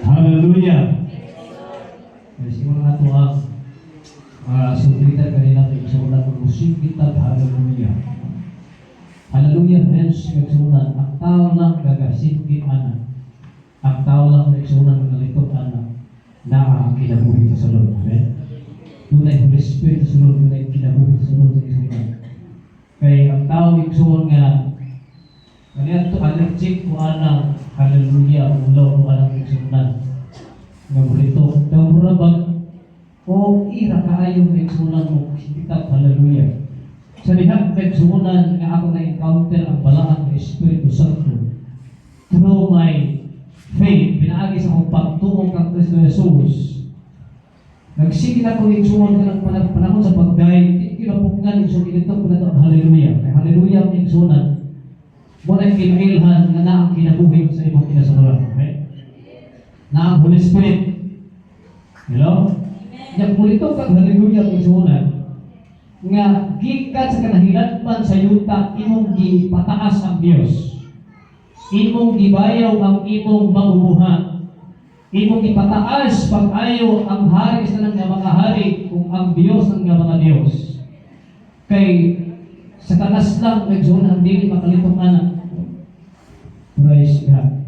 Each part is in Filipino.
Hallelujah. Siguro na ito ang sublitan kanina ito yung musik kita. Hallelujah. Hallelujah means nagsunan. Ang tao lang gagasimkin anak. Ang tao lang nagsunan nagalitot anak. Na ang kinabuhi sa sunod. Amen? Tunay Holy Spirit sa sunod. Tunay kinabuhi sa sunod sa isunan. Kaya ang tao nagsunan nga kanina ito allergic ko anak. Hallelujah. Ulaw ko anak nagsunan. Nagulito. Nagurabag o ira kaayong nagsunan mo. Kita. Hallelujah. Sa lihat nagsunan nga ako na-encounter ang balaan ng Espiritu Santo through my faith, pinaagi sa akong pagtungong kang Kristo Jesus. Nagsigil ako nagsunan ka ng panahon sa pagdahil, kinapugnan yung sunan ito pala ito, hallelujah. Kaya hallelujah ang nagsunan, muna yung kinailhan na ang kinabuhi sa ibang kinasaluran. Okay? Na ang Holy Spirit. Hello? Yang mulito kang hallelujah ang nagsunan, nga gikan sa kanahilatpan sa yuta imong gipataas ang Dios, imong gibayaw ang imong mabubuhat, imong gipataas pag-ayo ang hari sa nang mga hari kung ang Dios ng mga Dios. Kay sa tanas lang nagsuon ang dili makalitong anak. Praise God.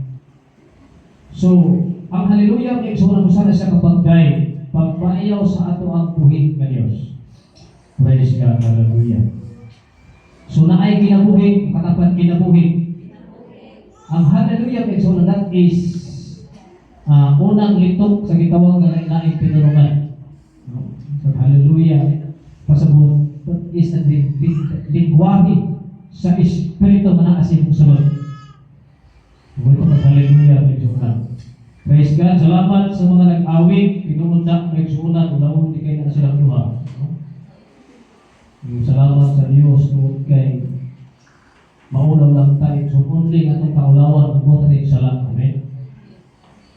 So ang hallelujah nagsuon mo sana sa kapagday pagbayaw sa ato ang buhi nga Dios. Praise God, hallelujah. So na ay kinabuhi, katapat kinabuhi. Ang hallelujah, so that is unang litok sa gitawag ng laing pinurungan. So hallelujah, pasabot, that is the lingwahe sa Espiritu na naasin mong sunod. Ito ka hallelujah, praise God, salamat sa mga nag-awit, pinuundak, nagsunan, ulawon, di kayo na silang duha. Salamat sa Diyos noon kay maulaw lang tayo. So, only nga itong kaulawan, magbuhat tayo sala. Amen?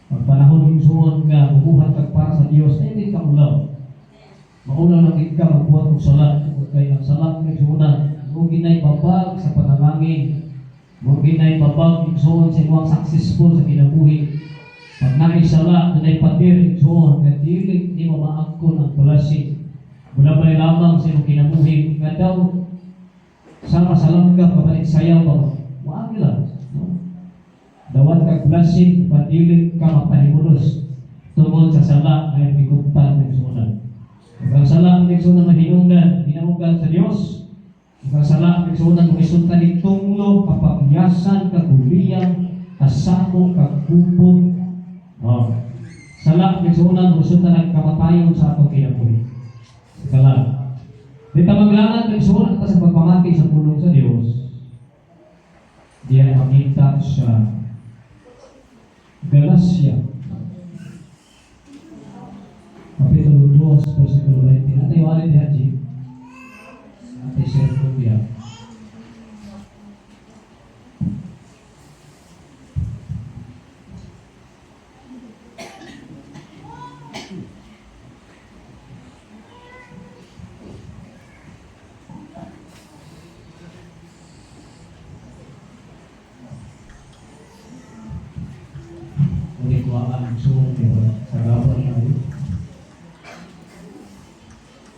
Pag panahon yung suon nga, mabuhat kag para sa Diyos, ay hindi kaulaw. Maulaw lang ikaw, magbuhat kong sala. Kaya ang sala ng suunan, mo ginay babag sa panalangin. Mo ginay babag yung suon sa mga successful sa kinabuhi. Pag naisala, nanay patir yung suon, katilig, di mo maangkon ang blessing. Mula pa lamang sa iyong kinabuhi nga daw sama sa langgam kabalik sayaw ba? Waag lang. No? Dawat kag blessing, patilig ka mapanimulos tungkol sa sala na yung bigugtan ng sunan. Ang sala ng sunan na hinunggan sa Diyos. Ang sala ng sunan kung isuntan ni tunglo, kapagyasan, kaguliyan, kasamo, kagupot. No. Sala ng sunan kung isuntan ng kamatayon sa atong kinabuhi. Kalan. Di tamaglangan ng surat sa pagpamati sa pulong sa Diyos. Diyan makita sa Galacia. Kapitulo 2, versikulo 20. Atay walid di haji. Atay servo dia.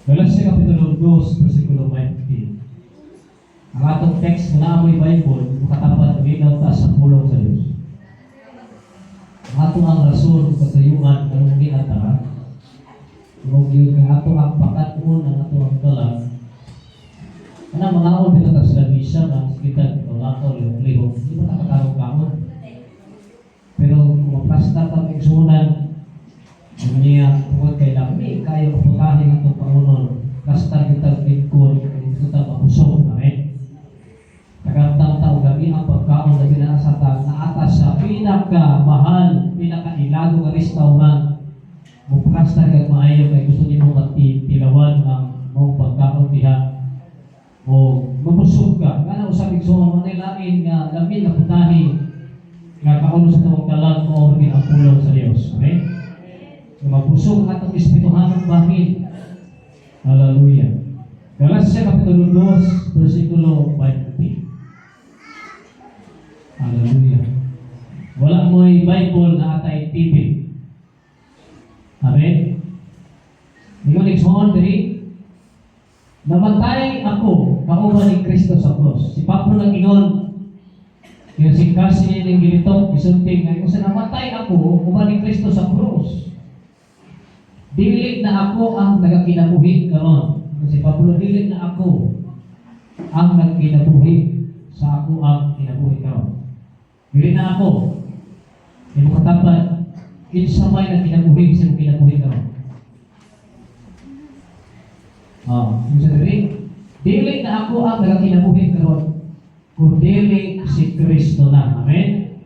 Galacia Kapitulo 2, versikulo 20. Ang atong text na amoy Bible, makatapat ginaw ta sa pulong sa Diyos. Ang atong ang rason, katayuan, anong ginata, kung yung atong ang pakatun, ang atong ang dalag, anong mga awal pinatag sila bisa, ang sikitan, ito yung lihong, hindi ba nakatawag kamon? Pero kung maplasta ka ng sunan, niya kung kay lami kayo kaputahin ang itong pangunon kasta kita lingkod kita mapusok. Amen. Tagatang tao gabi ang pagkaon na binasata na atas sa pinaka-mahal, pinaka-ilago na restaurant mupakasta kag maayo kay gusto niyo magtilawan ang mong pagkaon diha o mapusok ka nga na usabing suman manilain nga lami na putahin nga kaulo sa tawag dalag o ang pulong sa Dios. Amen. Mapusok at ang espirituhanong bahin. Hallelujah. Galacia Kapitulo 2, versikulo 20. Hallelujah. Wala mo amoy Bible na atay TV. Amen? Ingon igsoon diri, namatay ako kauban ni Kristo sa cross. Si Pablo nang ingon, yung si Cassie ng gilitong isunting nga kung sa namatay ako kauban ni Kristo sa cross. Dili na ako ang nagakinabuhi karon. Si Pablo, dili na ako ang nagkinabuhi sa ako ang kinabuhi karon. Dili na ako. Imo katapat kinsa may nagkinabuhi sa imong kinabuhi karon. Yung sa dili na ako ang nagkinabuhi karon, kundi si Kristo na. Amen?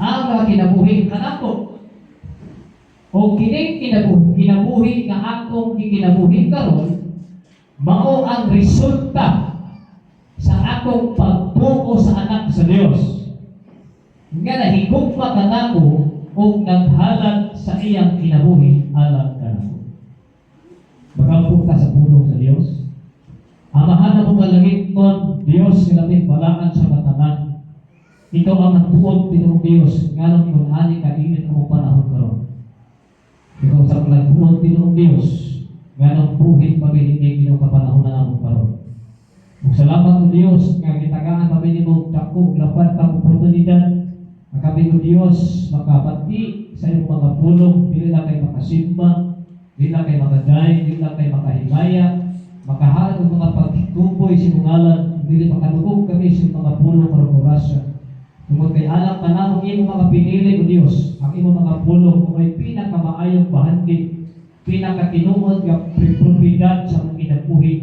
Ang nagkinabuhi kanako. O kining kinabuhi nga akong gikinabuhi karon, mao ang resulta sa akong pagtuo sa anak sa Dios. Nga nahigugma kanako o naghalad sa iyang kinabuhi alang kanako. Magampo ka sa pulong sa Dios. Amahan mo kalangit kon Dios silabing balaan sa katanan. Ikaw ang nagtuod tinong Dios nganong ingon ani kainit ang panahon karon. Ikaw sa nagtuod tinong Dios nganong buhit pabiling inong kapanahon na among karon. Ug salamat sa Dios nga gitagaan kami nimo dako lapat ka oportunidad. Kami ko Dios makabati sa imong mga pulong, dili na kay makasimba, dili na kay makaday, dili na kay makahimaya, makahalad ng mga pagtuboy sa imong ngalan, dili makalugog kami sa mga pulong karong orasyon. Tungod kay alam ka na imong mga pinili ko Dios, ang imong mga pulong kung may pinakamaayong bahandi, pinakatinuod nga propiedad sa mga kinabuhi.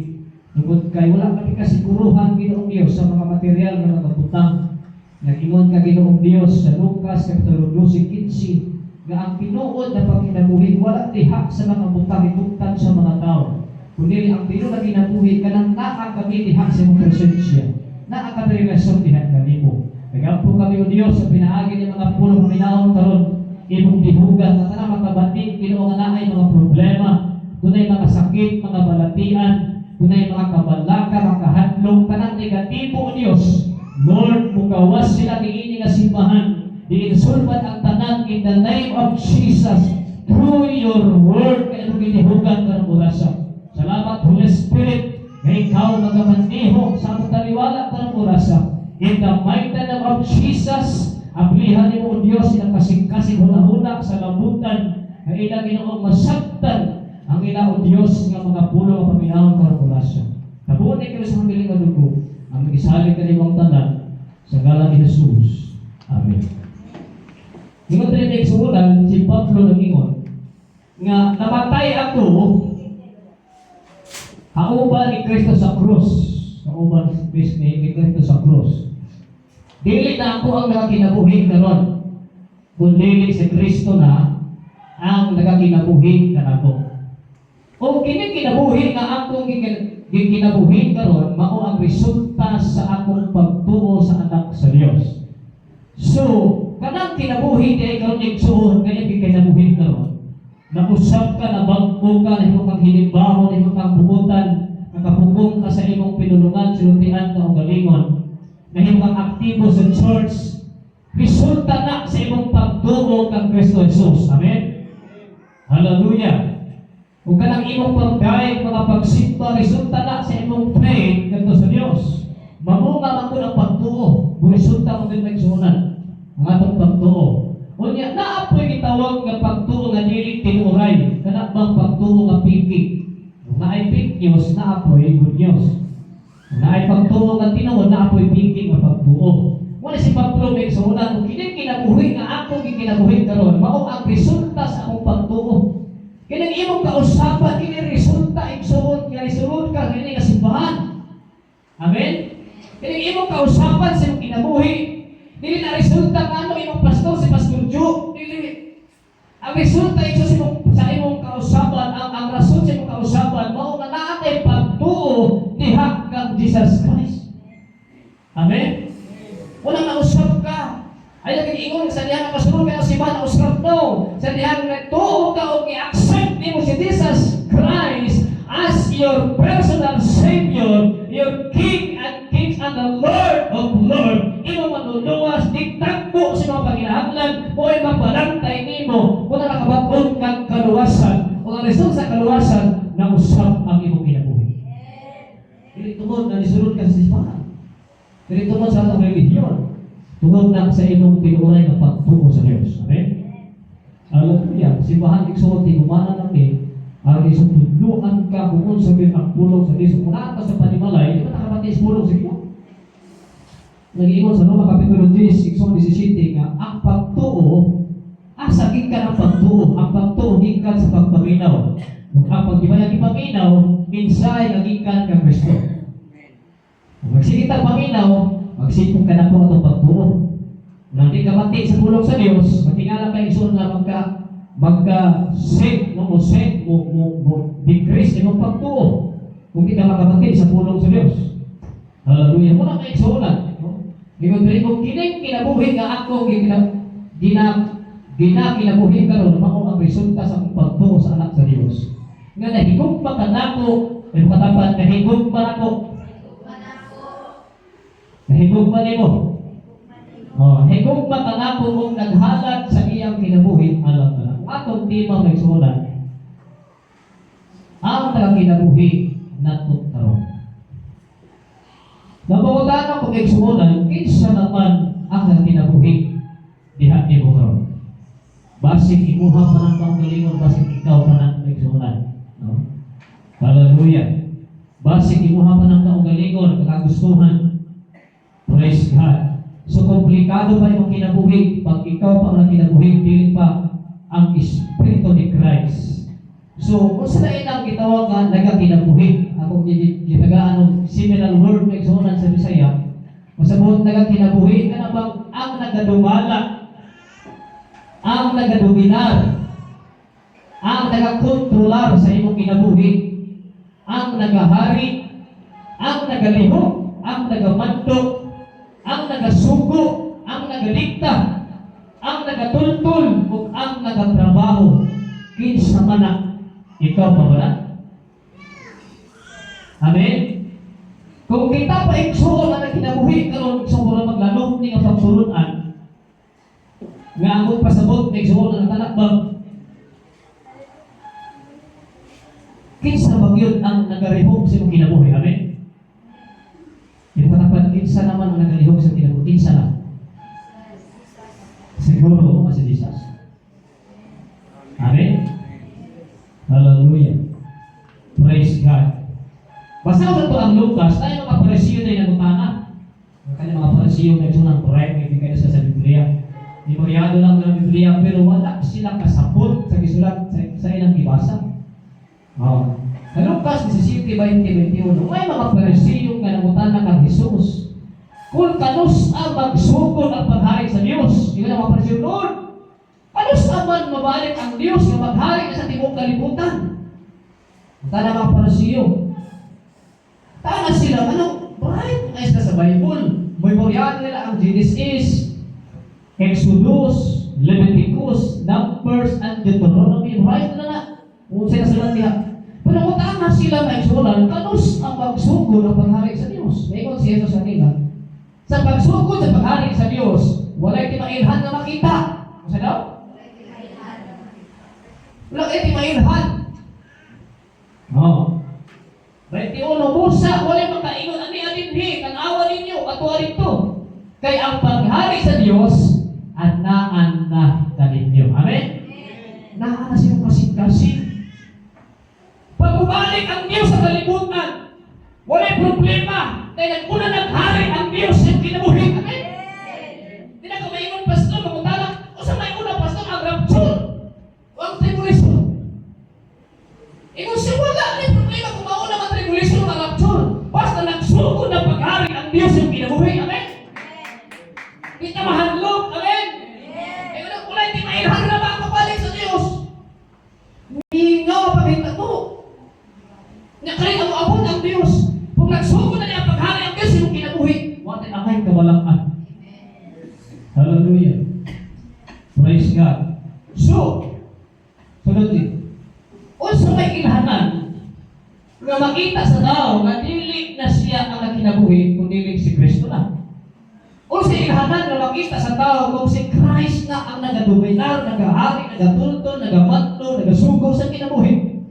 Tungod kay wala kami kasiguruhan Ginoong Dios sa mga material nga nagabutang. Nag-ingon ka Ginoong Dios sa Lucas Kapitulo 12:15 nga ang tinuod na pagkinabuhi wala diha sa mga butang itugtan sa mga tao. Kundi ang tinuod na kinabuhi kanang naa kami diha sa imong presensya. Naa kami relasyon diha kanimo. Nagampo kami o Dios sa pinaagi ng mga pulong minaon karon imong dihugan na tanang makabati Ginoo nga naay mga problema, dunay mga sakit, mga balatian, dunay mga kabalaka, mga kahadlong kanang negatibo o Dios. Lord, mukawas sila niini nga simbahan, diinsulbat ang tanan in the name of Jesus through your word kaya nung ginihugan ka ng orasa. Salamat Holy Spirit na ikaw magamandiho sa among taliwala ka ng orasa. In the mighty name of Jesus, aplihan mo o Diyos ilang kasing-kasing hula-hula sa labutan na ilang Ginoong masabtan ang ilang o Diyos nga mga pulo ang paminahon ka ng orasa. Tabuon ay kayo sa mamiling na dugo ang isalig ka nimang tanan sa ngalan ni Jesus. Amen. Ingon rin na iksuulan, si Pablo nag-ingon nga namatay ako kauban ni Kristo sa krus. Kauban ni Kristo sa krus. Dili na ako ang nakakinabuhi karon, kundi si Kristo na ang nakakinabuhi kanako. O kini kinabuhi nga akong gikinabuhi karon mao ang resulta sa akong pagtuo sa anak sa Dios. So, kanang kinabuhi di karon igsuon kaya gikinabuhi karon. Nausap ka na bangko ka na imong hilimbaho na imong buutan, nakapugong ka sa imong pinulungan, sinuntian ka o galingon, na imong aktibo sa church, resulta na sa imong pagtuo kang Kristo Jesus. Amen? Hallelujah! Kung kanang imong pagdayeg mga pagsimba, resulta na sa imong faith kanto sa Dios. Mamunga man ko ng pagtuo, resulta mo din nagsunan ang atong pagtuo. Unya naapoy gitawag nga pagtuo nga dili tinuray, kana bang pagtuo nga piki. Kung naay fake news, naapoy good news. Kung naay pagtuo nga tinuod, naapoy piki nga pagtuo. Wala si Pablo may sunan kung kini kinabuhi nga ako gikinabuhi karon, mao ang resulta sa akong pagtuo. Kini imong kausapan kini resulta igsuon nga isulod ka kini nga simbahan. Amen. Kini imong kausapan sa imong kinabuhi, dili na resulta kano imong pastor si Pastor Joe, dili. Ang resulta igsuon sa imong kausapan, ang rason sa imong kausapan mao nga naatay pagtuo diha kang Jesus Christ. Amen. Wala na usap ka. Ay nag-iingon sa diha nga kasunod kaya si Mana usap no. Sa diha nga tuo ka o i-accept nimo si Jesus Christ as your personal Savior, your King and Kings and the Lord of Lords. Imo manuluwas, digtagpo sa mga panginahanglan kinahanglan mo ay mabalantay nimo kung nakabag-on kang kaluwasan o ang result sa kaluwasan na usab ang imong kinabuhi. Dili tungod na nisulod ka sa simbahan. Dili tungod sa atong relihiyon. Tungod na sa imong tinuray nga pagtuo sa Dios. Amen. Hallelujah. Simbahan igsoon ti humana namin ang isang tudluan ka kung unsa gyud ang pulong sa Dios. Kung naa ka sa panimalay, di ba nakabati sa pulong sa Dios? Nag-iingon sa Roma Kapitulo 10, Iksong 17 nga ang pagtuo, asa gikan ang pagtuo. Ang pagtuo gikan sa pagpaminaw. Kung ang pagkibayang ipaminaw, minsay nga gikan kang Kristo. Kung magsigit ang paminaw, magsipong ka na po itong pagtuo. Nang di ka mati sa pulong sa Diyos, matingala ka isun na magka-save, no? Decrease imong pagtuo. Kung di ka makamati sa pulong sa Diyos. Hallelujah. Muna ka iksunan. Kung kining kinabuhi nga ako, kinabuhi ka ron, mao ang resulta sa akong pagtuo sa anak sa Diyos. Nga nahigugma ka na ako, ay makatapat, nahigugma na ako. Nahigugma ni mo. Higugma ka na ako kung naghalat sa iyang kinabuhi, alam ka na. Kung atong tema may sulat, ang kinabuhi na tutaro. Nabawagan ako kay sumunan, kinsa naman ang kinabuhi diha ni mo karon. Basig imuha pa ng panggalingon, basig ikaw pa ng nagsunan. No? Hallelujah. Basig imuha pa ng kaunggalingon, kakagustuhan. Praise God. So komplikado pa yung kinabuhi. Pag ikaw pa ang kinabuhi, dili pa ang Espiritu ni Christ. So, kung sila inang gitawag nga nagakinabuhi, akong gitagaan ng similar word na iksunan sa Bisaya, masabot nagakinabuhi, ka na bang ang nagadumala, ang nagadominar, ang nagakontrolar sa imong kinabuhi, ang nagahari, ang nagalihok, ang nagamandok, ang nagasugo, ang nagalikta, ang nagatultul, o ang nagatrabaho, kinsa man na ikaw pa ba? Amen? Kung kita pa iksuon na kinabuhi karon sa mura maglalong ni nga pagsurunan, nga ang pasabot na iksuon na natalakbang, kinsa ba yun ang nagarihok sa imong kinabuhi? Amen? Yung katapat, kinsa naman ang nagarihok sa kinabuhi? Kinsa na? Siguro, si Jesus. Amen? Hallelujah. Praise God. Basta ko ito ang Lucas, tayo mga parisiyo na inagutana. Kanya mga parisiyo na ito ng correct, hindi kayo sa Biblia. Memoryado lang ng Biblia, pero wala sila kasapot sa gisulat sa ilang ibasa. Sa Lucas 17:20-21, may mga parisiyo na nagutana kang Jesus. Kung kanus ang magsugod ang paghari sa Diyos, hindi na mga parisiyo noon. Kanus naman mabalik ang Diyos na maghari na sa timog kalibutan. Tana mga parisiyo. Tana sila, bright eyes na sa Bible. Memoryado nila ang Genesis, Exodus, Leviticus, Numbers, and Deuteronomy. Bright na na. Kung sila sila niya. Pero kung tama sila na isulan, kanus ang magsugod ang paghari sa Diyos. Mayroon si Jesus kanina. Sa pagsugod sa paghari sa Diyos, wala'y timailhan na makita. Kung daw? Wala'y timailhan. Right, tiuno Musa, wala'y makaingon, ani-aninhi, tanawa ninyo, katuwa rito. Kay ang paghari sa Diyos, anaan na kaninyo. Amen? Naan na silang kasing-kasing. Pag-ubalik ang Diyos sa kalibutan, wala'y problema. Dahil nagmuna naghari ang Diyos yung kinabuhi. Amen? Hindi na kumaingon, pastor, mamutala. O sa may una, pastor, ang rapture. O ang tribulation. Ingon siya, wala na yung problema kung mauna ang tribulation o ang rapture. Basta nagsugod ng paghari ang Diyos yung kinabuhi. Amen? Kita mahandlog. Amen? Wala hindi mailhan na makapabalik sa Diyos. Hindi nga mapakita mo. Nakalit ang abot ang Diyos. Kung nagsugod na niya ang paghari ang Diyos yung kinabuhi. Wala ang ay kawalaan. Hallelujah. Praise God. So, sunod din. Unsa may ilhanan nga makita sa tao nga dili na siya ang nakinabuhi kung dili si Kristo na. Unsa ilhanan nga makita sa tao kung si Christ Christ na ang nagadominar, nagahari, nagatultol, nagamatlo, nagasugaw sa kinabuhi.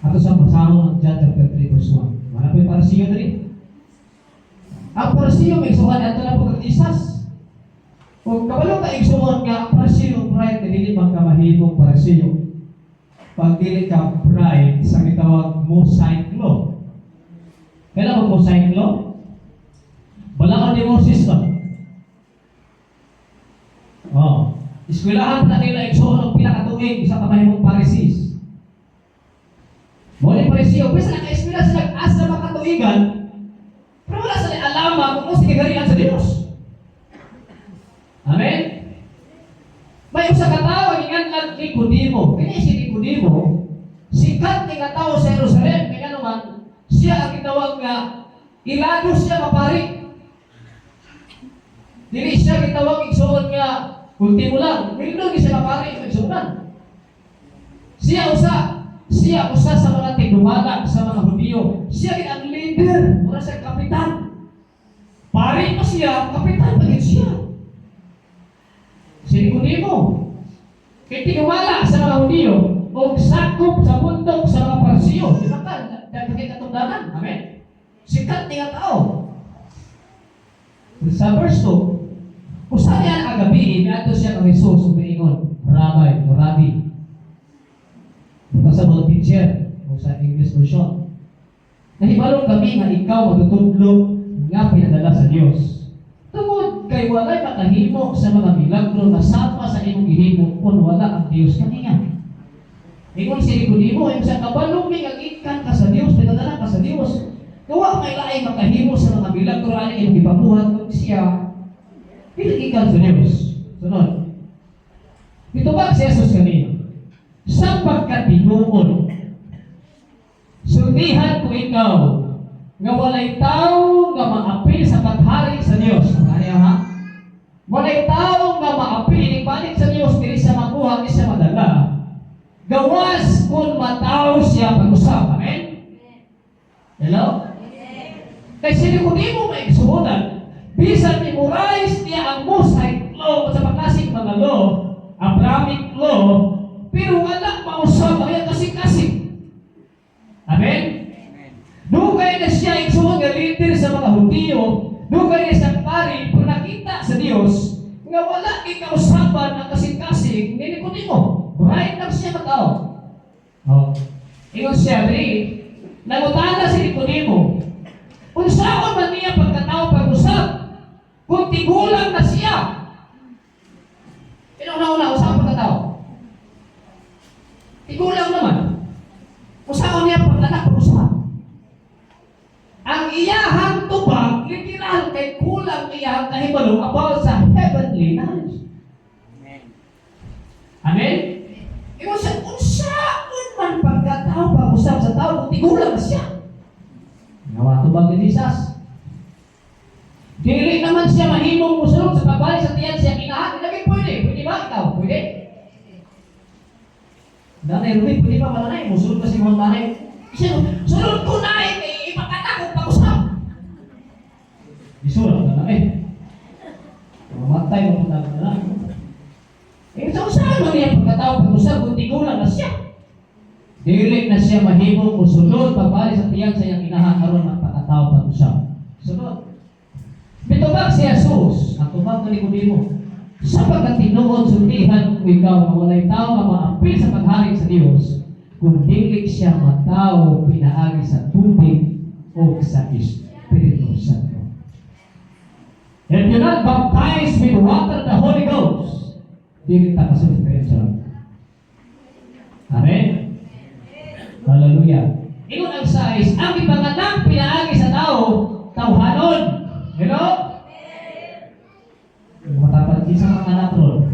Ato sa pasahon ng John chapter 3 verse 1. Wala po yung parasiyo na rin. Ang parasiyo may suhan ato na po kag Jesus. Kung kabalo ka igsuon nga ang parasiyo pride na dili magkamahimong parasiyo. Pag dili ka pride sa gitawag Mosaic law. Kailan mo Mosaic law? Balangan ni Moses ba? Oh, eskwelahan na nila igsuon ang pinakatuig sa kamahimong Pharisees. Muli Pariseo, pwede sa naka-eskwela sila asa makatuigan, pero wala sa alama kung sige garihan sa Diyos. Amen? May usa ka tao ingan lang Nicodemo. Kaya si Nicodemo, sikat ni nga tao sa Jerusalem, kaya naman siya ang gitawag nga ilado siya mapari. Dili siya gitawag igsuon nga ultimo lang. Dili siya mapari igsuonan. Siya usa sa mga tigdumala sa mga Hudyo. Siya ang leader, mura siya kapitan. Pari pa siya, kapitan pa siya. Si Nicodemo, kay tigdumala sa mga Hudyo, o sakop sa bundok sa mga Parisiyo. Di ba ka? Dagdag katundanan. Amen? Sikat niya tao. Sa verse 2, kung saan yan ang gabi, nato siya ng Jesus, umiingon, Rabbi. Sa mga teacher, o sa English version. Nahibalong kami nga ikaw matutudlo nga pinadala sa Diyos. Tungod kay walay makahimo sa mga milagro na sama sa imong gihimo kung wala ang Diyos kaniya. Ingon si Nicodemo, yung sa kabalong may agikan ka sa Diyos, pinadala ka sa Diyos. Kawa may laay makahimo sa mga milagro na imong gipabuhat kung siya pinagikan sa Diyos. Sunod. Ito ba si Jesus kanina? Sa pagkatinuon, sultihan ko ikaw nga walay tao nga maapil sa paghari sa Diyos. Kaya ha? Walay tao nga maapil ibalik sa Diyos dili sa makuha ni sa madala. Gawas kung matao siya pag-usap. Amen? Hello? Kaya sili ko di mo maigsuunan. Bisan memorize niya ang Mosaic law sa pagkasing mga law, Abrahamic law, pero wala mausap kaya kasing-kasing. Amen? Dugay na siya igsuon nga leader sa mga Hudyo, dugay na siyang pari, pero nakita sa Diyos nga wala ikausapan ng kasing-kasing ni Nicodemo. Right lang siya matao. Oh. Ingon siya, nangutana si Nicodemo, kung saan man niya pagkatao pag-usap, kung tigulang na siya. Una-una, usap pagkatao. Tigulang naman. Usaon niya pag-anak pag-usap. Ang iyahang tubag, literal kay kulang iyahang kahibalo about sa heavenly knowledge. Amen? Amen? Ikaw siya, usaon man pagkatao pag-usap sa tao, kung tigulang na siya. Nawa tubag ni Jesus. Dili naman siya mahimong musulog sa pagbalik sa tiyan siya kinahan. Ilagay pwede. Pwede ba ikaw? Pwede? Nanay Ruby, pwede pa malanay? Musulog pa si mga nanay. Sulod ko na eh. Ipakata kong pag-usap. Isulog na lang mamatay mo punta na lang. Saan mo niya pagkatao pag-usap kung tigulang na siya? Dili na siya mahimong musulod pagbalik sa tiyan sa iyang kinahan karon ng pagkatao pag-usap. Sunod. Bitubag si Jesus, ang tubag na Nicodemo. Sa pagkatinuod, sultihan ko ikaw na walay tao nga maampil sa paghari sa Diyos, kung dili siya matao pinaagi sa tubig o sa Espiritu Santo. If you're not baptized with water the Holy Ghost, dili ta kasunod spiritual. Amen? Hallelujah. Ingon ang size, ang ipanganak pinaagi sa tao, tawhanon. Hello? Matapat isa mga anak ron.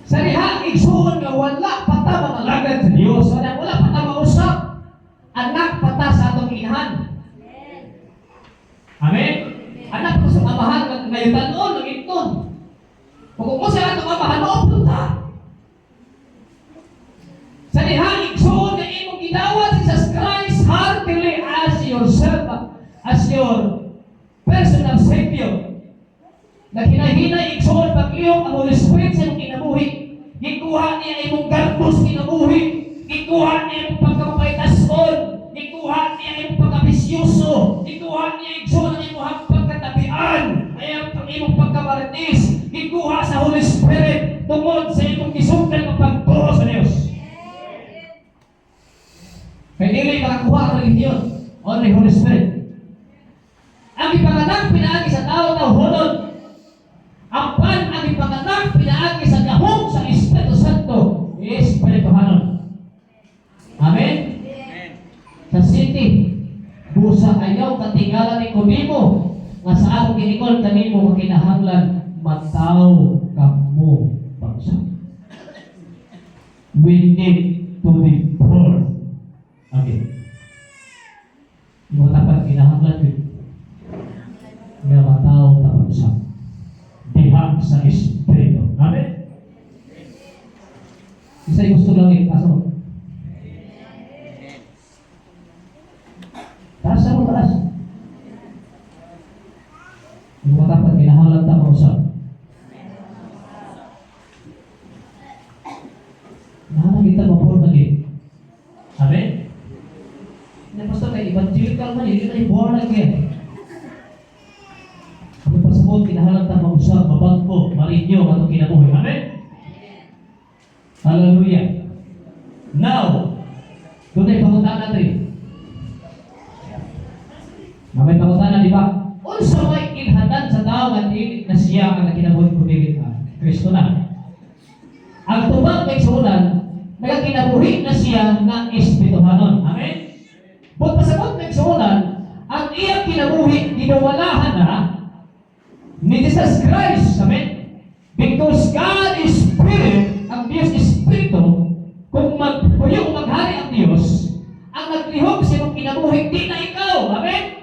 Sa diha, igsuon nga wala pata mga lagad sa Diyos. Wala pata mausap. Anak pata sa atong inahan. Amen? Anak pata sa amahan ngayon tanon, nag-iton. Kung mo sa atong amahan, punta. Sa diha, igsuon nga imong gidawat si Jesus Christ heartily as yourself, as your personal Savior. Naghinay-hinay igsoon pagliyong ang Holy Spirit sa imong kinabuhi. Gikuha niya imong garbos kinabuhi. Gikuha niya imong pagkapaytason. Gikuha niya imong pagkabisyoso. Gikuha niya igsoon ang imong pagkatabian. Ay ang imong pagkamaritis. Gikuha sa Holy Spirit tungod sa imong gisugdan ng pagtuo sa Dios. Kaya dili makakuha ang religion. Only Holy Spirit. Ang ipanganak pinaagi sa tao hulod. Ang ipanganak pinaagi sa gahong sa Espiritu Santo. Espirituhanon. Amen? Sa city, busa ayaw katingalan ni Kodimo nga sa akong ginikol kanimo makinahanglan mataw kamo bangsa. We need to be born again. Yung tapat kinahanglan ko nga mataw ta bangsa. Diha sa Espiritu. Amen? Isa'y gusto lang asa mo. Taas mo, taas. Yung dapat kinahanglan ta mausap. Nahala kita mapor lagi. Amen? Na pastor kay evangelical man, hindi na born again. Ang pasabot kinahanglan ta mausap, mabagko, marinyo atong kinabuhi. Amen? Hallelujah. Now, doon ay pangutaan natin. May pangutaan, di ba? Unsa may ilhanan sa tao nga dili na siya ang nakinabuhi ko dili Kristo na. Ang tubag kay sunan nagakinabuhi na siya nga espirituhanon. Amen. But pasabot kay sunan ang iyang kinabuhi ginawalahan na ni Jesus Christ. Amen. Because God is Spirit, ang Diyos Espiritu, kung magpuyo maghari ang Diyos, ang naglihok sa iyong kinabuhi di na ikaw. Amen.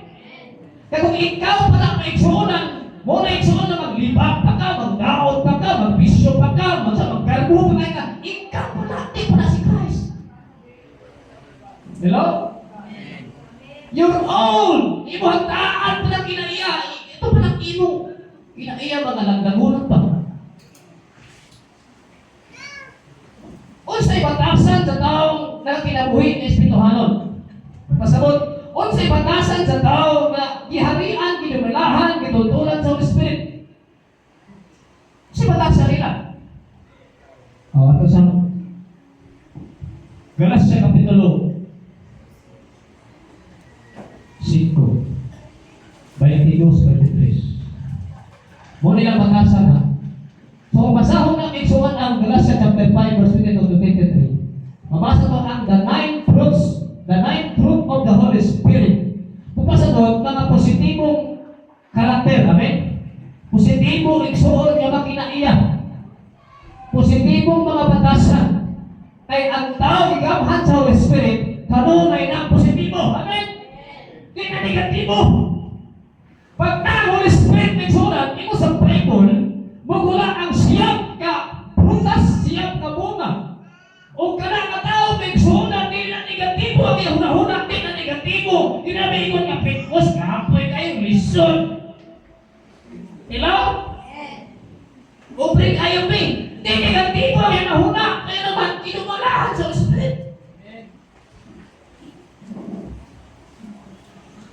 Kaya kung ikaw pala maigsuunan, muna igsuunan na maglipat pa ka, magdaot pa ka, magbisyo pa ka, magkarbo pa ka, ikaw pala, di pala si Christ. Hello? You're old! Imo hantaan pala kinaiya. Ito pala imo. Kinaiya mga langgangunan pa. Unsay batasan sa taong nakakinabuhi ng espirituhanon. Pasabot, unsay batasan sa taong na giharian, ginumalahan, gitutulan sa Holy Spirit. Unsay batasan nila? Ato sa Galatia Kapitulo 5, 22-23. Muna nilang batasan ha. So, basahon na iksuan ang Galatia chapter 5, verse 22-23. Mabasa ko ang the nine fruit of the Holy Spirit. Pupasa doon, mga positibong karakter. Amen? Positibong iksuon nga makinaiya. Positibong mga batasan. Kay ang tao igamhan sa Holy Spirit, kanunay na positibo. Amen? Di na negatibo. Pag na Holy Spirit iksunan, imo sa Bible, magula ang siyam ka prutas, siyam ka bunga. O ka na tao iksunan, di na negatibo. Ang ihunahunang di na negatibo. Di na may ikon nga pitkos, kahapoy kayo, lison. Hello? Ubring kayo, Bing. Di negatibo ang ihunahuna. Kaya naman, kinumalahan sa Spirit.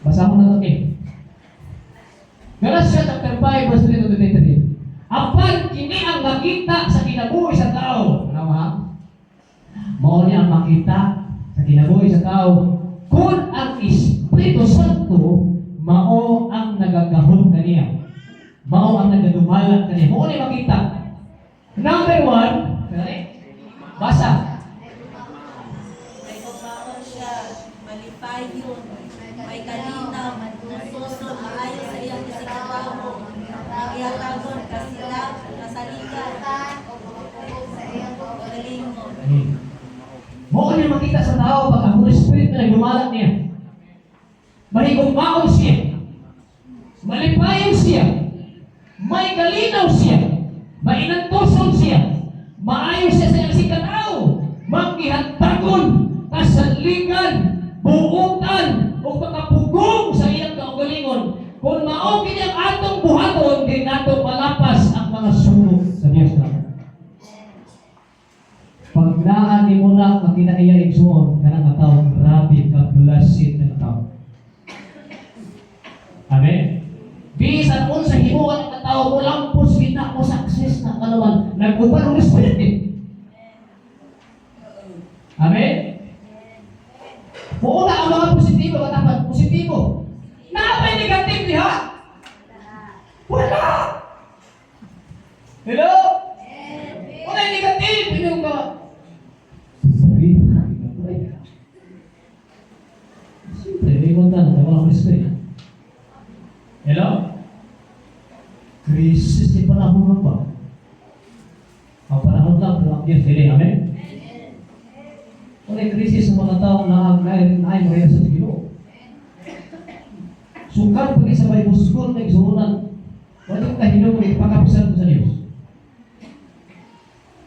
Basa mo na ito, King. Galatia chapter 5, verse 3-23. Apan kini ang makita sa kinabuhi sa tao. Ano ha? Mao niya ang makita sa kinabuhi sa tao kung ang Espiritu Santo mao ang nagagahom kaniya. Mao ang nagadumalag kaniya. Mao niya makita. Number 1, basa. May kabaon siya, malipay yun, may kalinaw, nasusunod, maayos sa iyang isikatawo, nagyatagon, kasilag, kasaligan, galingon. Mao niya makita sa tao pag ang Holy Spirit na nagdumalag niya. Mahigugmaon siya. Malipayon siya. May kalinaw siya. Mainantoson siya. Maayos siya sa iyang isikatawo. Magkihantagon, kasaligan, buutan, o pagkapugong sa iyang kaugalingon. Kung mao kini ang atong buhaton, din nato pala trabaho ko lang po, sige na ako success na naman. Nagkupan ng respeto eh. Amen? Una ang mga positibo, katapat, positibo. Naapay negative niya? Wala! Hello? Wala yung negative. Hindi ba? Sorry. Siyempre, may kontan. Walang respeto. Hello? Krisis di panahon ba? Ang panahon lang, pero ang Diyos dili. Amen? Kung krisis sa mga tao na ay mariya sa Ginoo. Sukar pagi sa Bible school na igsuunan. Walang kahinom na ipakapisan ko sa Diyos.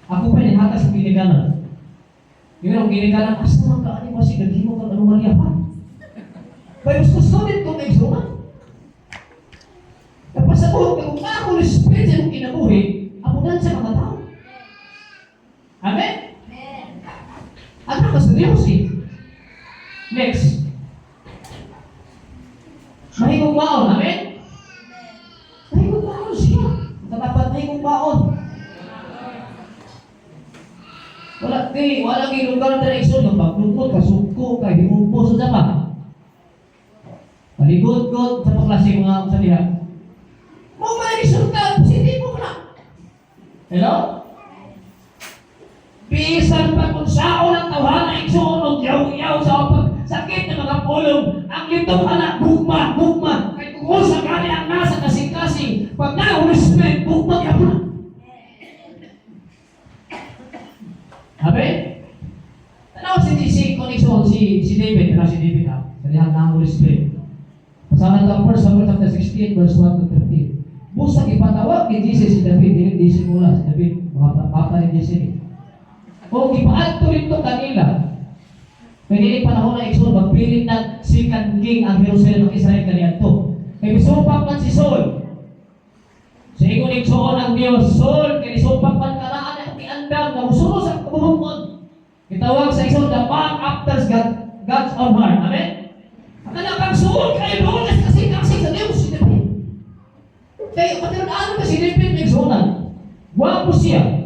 Ako pa inihata sa ginikanan. Yung ang ginikanan, asa naman ka, ano kasi gagimo kang anomalya pa? Bible school student ko na igsuunan. Tapos ako, kung ako respect sa mong kinabuhi, ako nan sa mga tao. Amen? Ano ka sa Diyos eh? Next. Mahigong baon. Amen? Mahigong baon siya. Katapat mahigong baon. Wala kay lugar na iso ng paglungkot, kasuko, kahimumpo sa dama. Paligod-god sa paklase mga sa diha. Mo ba resulta? Positibo ka na. Hello? Bisan pa kung sao ng tawanan, igsunog, yaw-yaw sa pagsakit ng mga pulong, ang litong anak, bugma. Kahit kung sa kani ang nasa kasing-kasing, pag na-respect, bugma ka na. Amen? Tanaw si connection, si David, si David ha? Kanilang na-respect. Pasahan ka 1 Samuel chapter 16, verse 1 to 13. Busang ipatawag ni Jesus si David, hindi di simula si David, mga papa ni Jesus. Kung ipaadto rito kanila, pwede panahon na Saul, magpilit ng second king ang Jerusalem ng Israel kaniadto. Kaya supak man si Saul. Sa ingon igsuon ang Dios, Saul, kaya supak man karaan ang kiandam na musulo sa kabuhungkon. Itawag sa Saul, the man after God's own heart. Amen? Ang kanakang Saul, kaya doon kasi sa Diyos, si David. Kaya patiraan ba si David nagsunan? Wapo siya.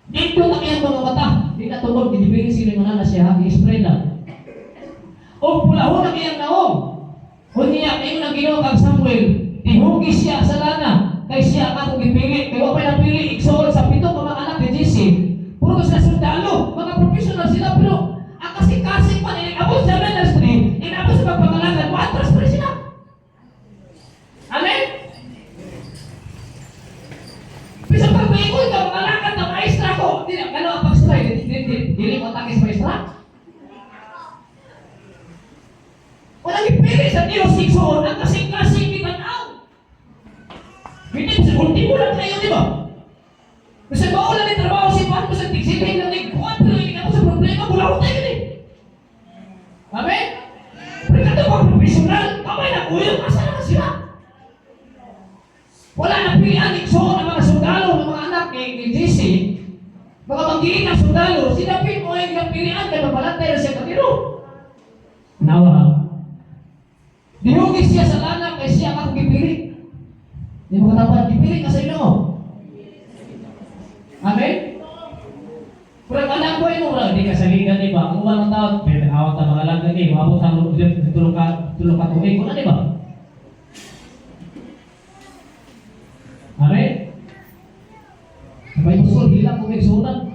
Dito na kayang mga mata. Di na tulog, dinibigin sila mga na siya, i-spray lang. O pulahon na kayang naong. O niya, kayo nang ginawa kang Samuel, ihugi siya sa lana, kay siya akong ipili, kaya wapay na pili, iksool sa pito ka mga anak ni Jesse. Puro sila sundalo, mga professional sila, pero ang kasing-kasing pa, inabot sa ministry, inabot sa pagpangalagan, matras pa rin sila. Amen? Bisa pagpaikot ka, mga lakad ng maestra ko. Gano'n ang pag-slide? Dili mo atake sa maestra? Walang ipili sa Diyos, iksoon, ang kasing-kasing itanaw. Hindi sa ultimo lang kayo, di ba? Kasi maulan yung trabaho si Pato sa tigsilhin ng nagkuhan, pero hindi ako sa problema, mula ko tayo ganun. Amen? Pero ito mga professional, kamay na kuyo, asa na sila? Wala na pilihan, iksoon ng mga sundalo, ng mga anak ni JC, mga magiging ng sundalo, si David mo ay pilihan, kaya mabalantay na siya katiro. Nawa. Dihugis siya sa lana, kaya siya akong pipili. Di mo katapan, pipili ka sa inyo. Amen? Pero anak ko ino lang, di ka saligan, di ba? Kung walang tao, pwede awat ang mga langgan, di ba? Abot ang tulong ka tuwing ko na, di ba? Amen? Sabay musul, hilang kung may sunan.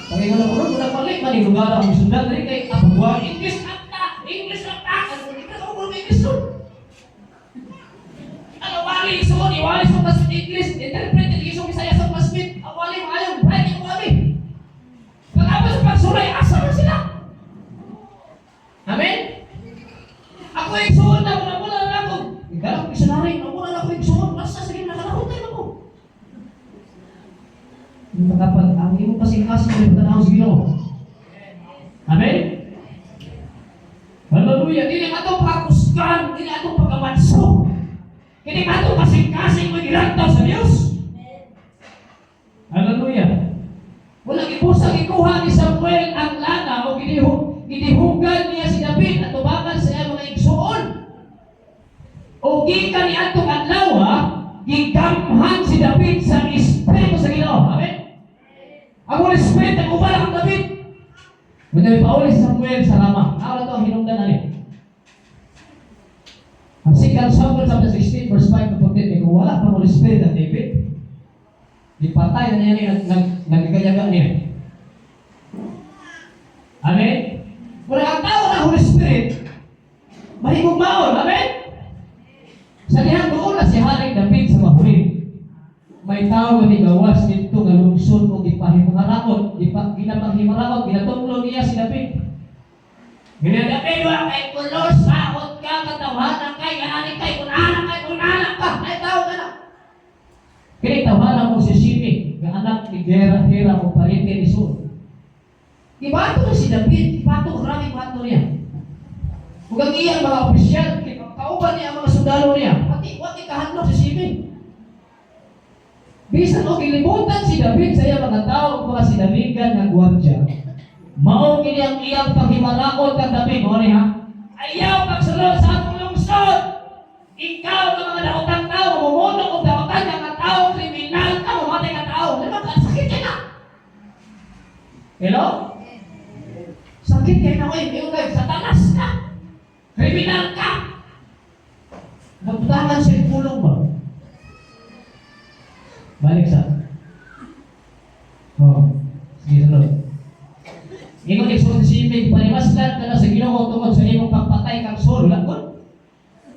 Pag ikaw na kurun, wala palik, manilugar ang sundan, rin kay Abubuan, English akta! Ano, hindi ka kurun may English nun? Ano, wali, isuon, iwali sa mas English, interpret, ilisong Bisaya sa mas Smith, ang wali, maayon, bright, yung wali. Pag-abot sa pagsulay, asa na sila? Amen? Ako yung suon na, mula na ako. Ikaw ang misionary, mula na ako yung suon, nasa sige, nakalakotay ako. Kapag ang iyong kasing-kasing ng panahon sa Ginoo. Amen? Hallelujah! Dili ka itong pakuskan, dili ka itong pagkamanso. Dili ka itong kasing-kasing magilantaw sa Diyos. Hallelujah! Walang ibusang ikuha ni Samuel ang lana o gidihugan niya si David at tubakan sa mga igsuon. O gikan ni atong adlaw, gigamhan si David sa Espiritu sa Ginoo. Amen? Ang Holy Spirit ang ubalak ang David. May pauli si Samuel sa Rama. Ako na ito ang hinungdan natin. Ang 2 Samuel chapter 16 verse 5 to 14, kung wala pang Holy Spirit ang David, dipatay na niya nagkagayaga niya. Amen? Kung ang tao ng Holy Spirit, mahigong maon. Amen? Sa dihang doon na si Haring David sa mahuli. May tao nga gawas dito nga lungsod o gipahimarakot, ginapanghimarakot, ginatunglo niya si David. David, wala kay kulos, saot ka, katawhanan kay, gananin kay, kunanak ka, ay tao ka na. Kaya tawhanan mo si Shimi, nga anak ni Hera o parente ni Saul. Ibato na si David, ibato, maraming bato niya. Kung ang iyang mga opisyal, kauban niya ang mga sundalo niya, pati wag ikahandlo si Shimi. Bisan o kilibutan si David sa iya mga tao, mga sinaligan ng gwardya. Mao kini ang iyang paghimarakot kang David, mo ni ha? Ayaw pagsulod sa atong lungsod. Ikaw ng mga daotang tao, mumuno kong daotan ng mga tao, kriminal ka, mamatay ka tao. Diba ka, sakit ka na. Hello? Sakit kayo na kayo, yung kayo, satanas ka. Kriminal ka. Nagbutangan siya yung pulong ba? Balik sa. Sige, sunod. Ingon igsoon si Simig, panimasdan ka na sa Ginoo tungod sa imong pagpatay kang Saul, lakon.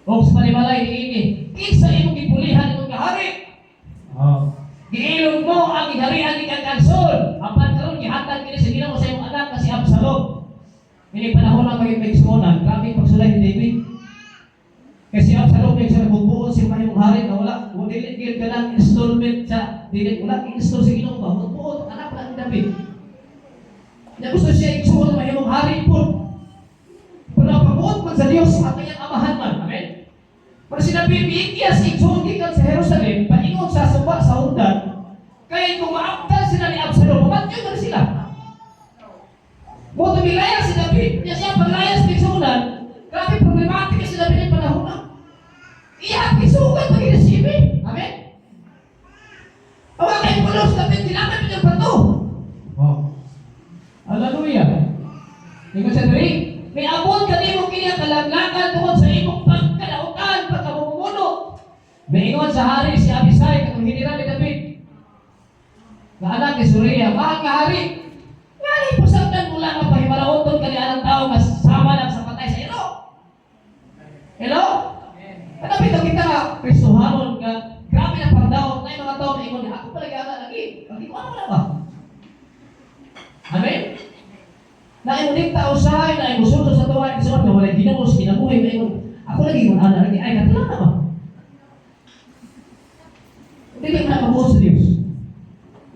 O sa panimalay niini, kinsa imong gipulihan imong kahari. Giilog mo ang giharian ni kang Saul. Apan karon gihatag kini sa Ginoo sa imong anak na si Absalom. Ini panahon na magigsuonan, grabe pagsulay ni David. Kasi Absalom ay sa nagbubuo si mahimong hari na wala, dili gyud kanang installment sa dili wala install sa Ginoo ba, buo anak lang ni David. Na gusto siya igsuon mahimong hari po. Pero pagbuot man sa Dios at kanyang amahan man. Amen? Pero si David iikyas igsuon gikan sa Jerusalem, paingon sa suba sa undan. Kaya kung maabtan sila ni Absalom, mamatyo na sila. Mo tumilaya si David, niya siya paglayas ng igsuonan. Grabe problematic si David ng panahon na. Iya, igsuon pag inisimi. Amen? Awa kayo pulos, David, kailangan niyo bato. Hallelujah. Ingon sa diri, may abot kanimo kini ang kalaglagan tungod sa imong pagkadautan, pagkamumuno. May ingon sa hari si Abisai katong hinira ni David. Nga anak ni Suriya, mahal nga hari. Ngani pasagdan mula nga pahimalaoton kani anang tao nga sama lang sa patay sa ilo. Hello? Kanabi to kita nga Kristohanon nga grabe na pagdaot na yung mga tao na ingon, ako palagi lagi. Hindi ko ano ba? Amen? Na imunik ta usahay na imusulto sa tuwa isuot na walay Ginoo sa kinabuhi na imong ako lagi mo ana lagi ay katulad na ba? Dili na mabuot sa Dios.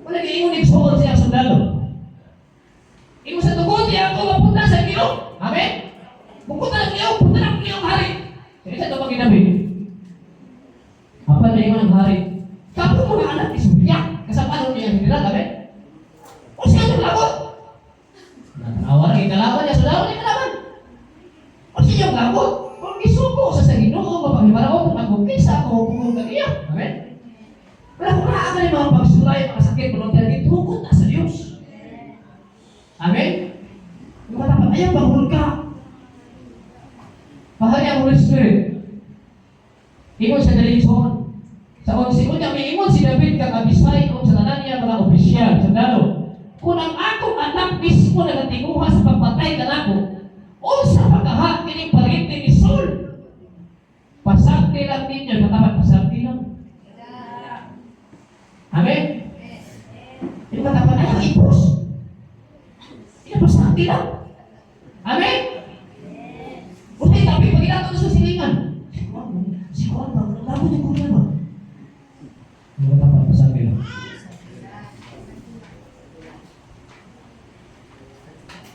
Wala gi imunik suot siya sundalo. Imo sa tugot niya ako mapunta sa Ginoo. Amen? Pupunta na Ginoo, punta na Ginoo hari. Sa ito pag ginabi. Apa na ingon ang hari? Kapo mo nga anak isubya. Kasama niya ang nila, amen? O siya yung labot. Natawa na ikalaban niya, sulaw na ikalaban. O siya yung labot. Kung isuko sa Ginoo, mapaghimarao, magkukisa, kung kaniya. Amen? Wala kung nakaagal yung mga pagsulay, mga sakit, volunteer, itukot na sa Diyos. Amen? Yung matapat, ayaw, bahul ka. Pahali ang Holy Spirit. Ingon sa dalingson. Sa 11 niya, may ingon si David kang Abisai o sa tanan niya mga opisyal, sandalo. Kung ang akong anak mismo na natinguha sa pagpatay ka nako, o sa pagkaha kining parente ni Saul, pasagti lang ninyo, matapat pasagti lang. Amen? Yung matapat ay ang ipos. Yung pasagti lang. Amen? Okay, tapi pag inato sa silingan, si Juan ba? Labo niya kung ba? Yung matapat pasagti lang.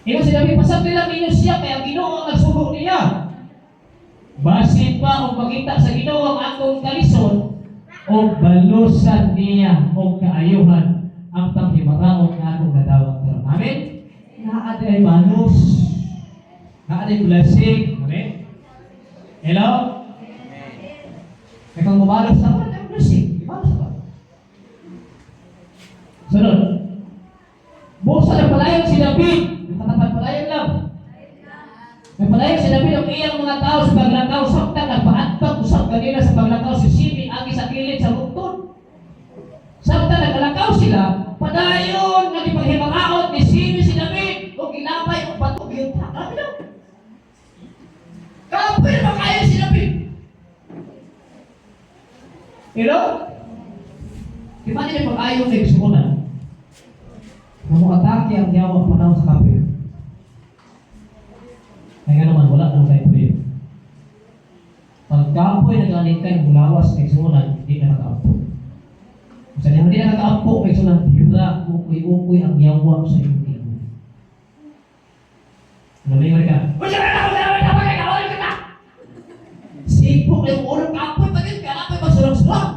Ino sinabi, pasagti lang ninyo siya, kaya Ginoo ang nagsubok niya. Basin pa o makita sa Ginoo ang akong kalison, o balusan niya o kaayuhan ang paghimaraon na akong nadawat karon. Amen? Naaday balos. Naaday blessing. Amen? Hello? Kaya kung mabalos na, wala tayong blessing. sunod. Busa na palayon si David. Yung katapat palayon lang. May palayon si David ang iyang mga tao sa paglakaw. Samtang nagpaatpag usap kanila sa paglakaw si Sibi agi sa kilid sa bugtod. Samtang naglalakaw sila, padayon nagipaghimangaot ni Sibi si David o ginapay o patog yung grabe daw. Kapoy na makaya si David. Hello? Di ba nila pag-ayaw na igsukunan? Namuatake ang diyaw panahon sa kapil. Kaya naman, wala naman kayo puli. Pag kapoy nagaling kayo mulawas na igsukunan, hindi na nakaapo. Kasi hindi na nakaapo na igsukunan, hira, ukoy-ukoy ang yawa sa iyong tingin. Nalaman ka, sipok na yung urang kapoy pa din, kaya napay magsurang-surang.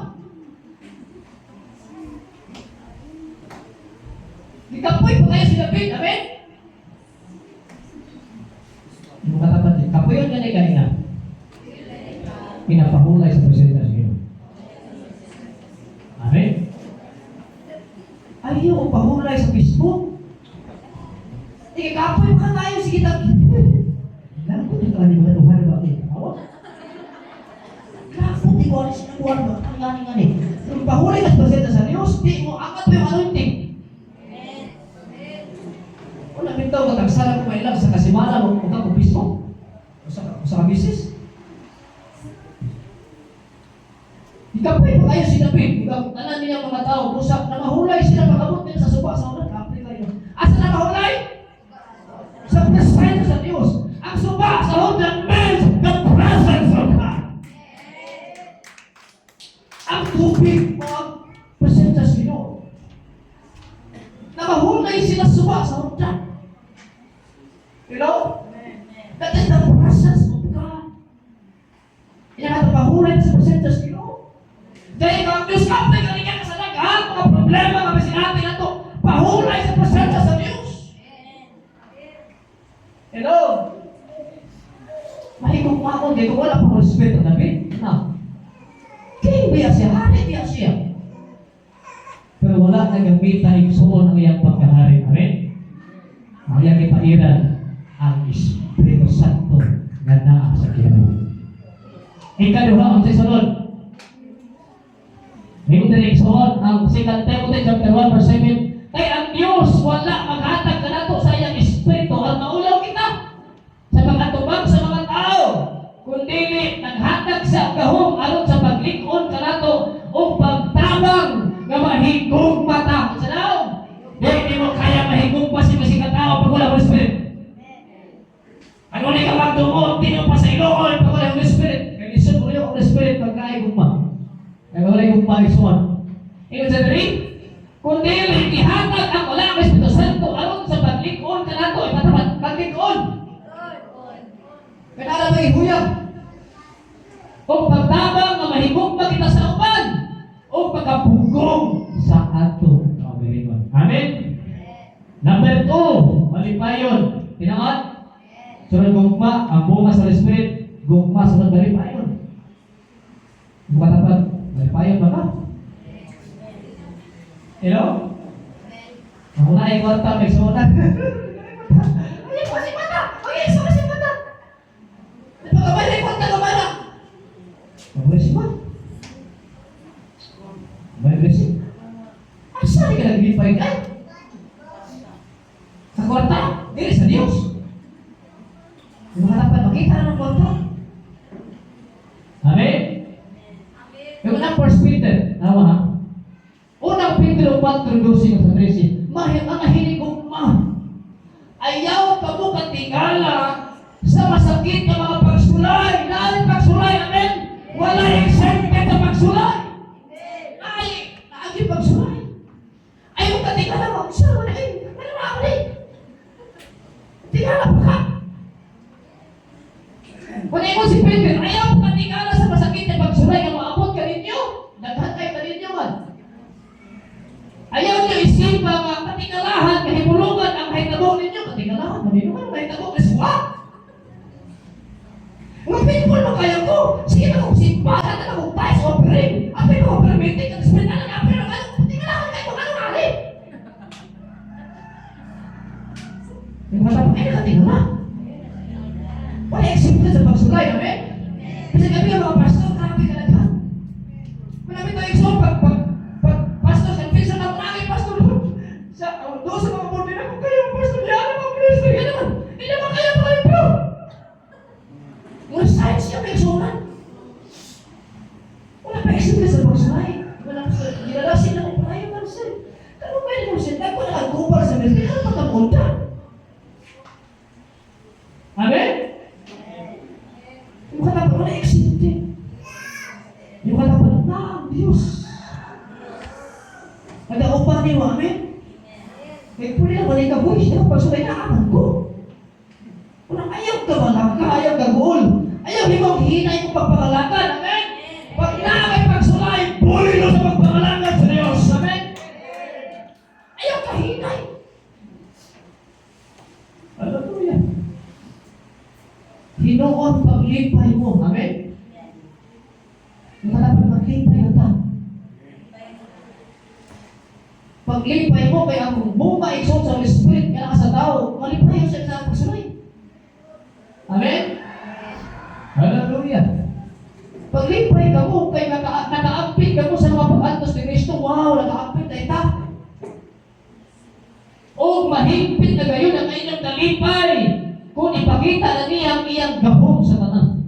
Kapoy po tayo si David, amen? Yung katapat niya, kapoy yun ganyan kanina. Pinapahulay sa presenta sa Ginoo. Amen? Ayaw, pahulay sa Facebook. Sige, kapoy ka tayo, sige tayo. Alam ko, ito ka ni mga duhan ba? Kapo, di ko alis na buwan ba? Ang gani. Yung pahulay sa presenta sa Diyos, di mo angat mo yung anointing. Wala bitaw ka tagsara ko mailang sa kasimala mo kung ka bismo o sa bisis. Ikapoy pa kayo si David. Tanan niya mga tao usap na mahulay sila pagabot nila sa suba sa ulan. Kapoy kayo. Asa na mahulay? Sa presensya sa Diyos. Ang suba sa ulan means the presence of God. Ang tubig mga presensya sa Diyos. Na mahulay sila suba sa ulan. You know? That is the process of God. Pinakatapahulay sa presensya ni Lord. Dahil kung ang Diyos ka, pwede ka sa lahat, mga problema, mga sinabi na ito, pahulay sa presensya sa Diyos. Hello? Mahigong ako, hindi ko wala pang respeto na David. Na. King biya siya, hari biya siya. Pero wala nagamitan yung suon ang iyang pagkahari. Amen? Ang iyang ipairan ang Espiritu Santo nga naa sa Ginoo. Ikaduha ang sisunod. Ngayon din igsuon ang 2 Timothy chapter 1 verse 7. Kay ang Diyos wala maghatag kanato sa iyang Espiritu ang maulaw kita sa pagkatubag sa mga tao, kundi naghatag sa gahom aron sa paglikon kanato o pagtabang nga mahigong mata. Sa daw, di mo kaya mahigong pa si katao pag wala ng Espiritu. Ano ni ka magdungod, di mo pa sa iloon pag wala ng Spirit. Kaya isun mo yung Spirit pagkain gugma. Kaya wala yung paisuan. Ikaw sa dali, kundi ihatag ang wala ng Espiritu Santo aron sa paglikon ka nato, ipatapat, paglikon. Kaya alam mo ihuyag. O pagtabang na mahigugma kita sa uban, o pagkapugong sa ato kaugalingon. Amen? Number 2, malipayon. Tinangat? Sunod gugma, ang bunga sa Spirit, gugma sunod malipayon. Buka tapat, malipayon ba ka? Hello? Ang una ay kwarta, may sunan. Ay, kasi mata! Ay, kasi mata! Napagabay na kwarta ka mana! Mag-blessing ba? Mag-blessing? Asa rin ka naglipay ka? Sa kwarta? Dili sa Diyos. Yung harapan, makita na ng kwarta. Amen? Yung unang 1 Peter, nawa ha? Unang Peter 4:12 sa 13, ang hilig ugma. Ayaw ka mo katingala sa masakit na mga pagsulay. Lahat pagsulay, amen? Wala exempted na pagsulay. Naagi pagsulay. Ayaw ka tingala mo. Siya, wala eh. Ano na ako eh? Tingala pa ka. Kung ikaw si Peter, ayaw ka tingala sa masakit na pagsulay na maabot ka ninyo. Naghatay ka ninyo man. Ayaw niyo isipa nga katingalahan, kahibulungan ang kahitabo ninyo. Katingalahan, manino ka, kahitabo, kaswa. Mga people mo kaya ko, sige na kong simbahan na kong tayo sa operin. Apin ko, permitting, at spend na lang, apin na kayo, katingalahan kayo kung ano nari. Yung katapang ay nakatingala. Wala accepted sa pagsulay, amen? Kasi kami ang mga pastor, grabe ka na. Malapit tayo sa pastor, sa pisa na marami pastor doon. Doon sa mga board nila, kung kayo pastor, yan ang mga minister, yan naman. Hindi naman kaya mga ito. Mga science niya may sunan. Wala pa accepted sa pagsulay. Wala pa ginalasin na kung paano yung sir. Kano pwede mo siya? Dahil ko nakagupar sa minister, kano pagkapunta? Amen? Yung katapang wala accepted. Yung katapang na ang Diyos. Nag-aupan niyo, amen? Kaya puli na balik ka, boy, siya pagsulay na aman ko. Kung ayaw ka malaka, ayaw ka goal. Ayaw himong hinay kong pagpangalakan, amen? Pag inaamay pagsulay, puli na sa pagpangalakan sa Diyos, amen? Ayaw ka hinay. Alam mo yan. Hinoon paglipay mo, amen? Yung dapat maglipay na ta. Paglipay mo, kaya ang bunga ikson sa Holy Spirit, kaya ka sa tao, malipay yung sa pagsulay. Amen? Hallelujah. Paglipay ka mo, kaya naka-ampit ka mo sa mga pag-antos ni Kristo, wow, naka-ampit na ita. O mahigpit na gayon ang inyong nalipay kung ipakita na niya ang iyang gabong sa tanan.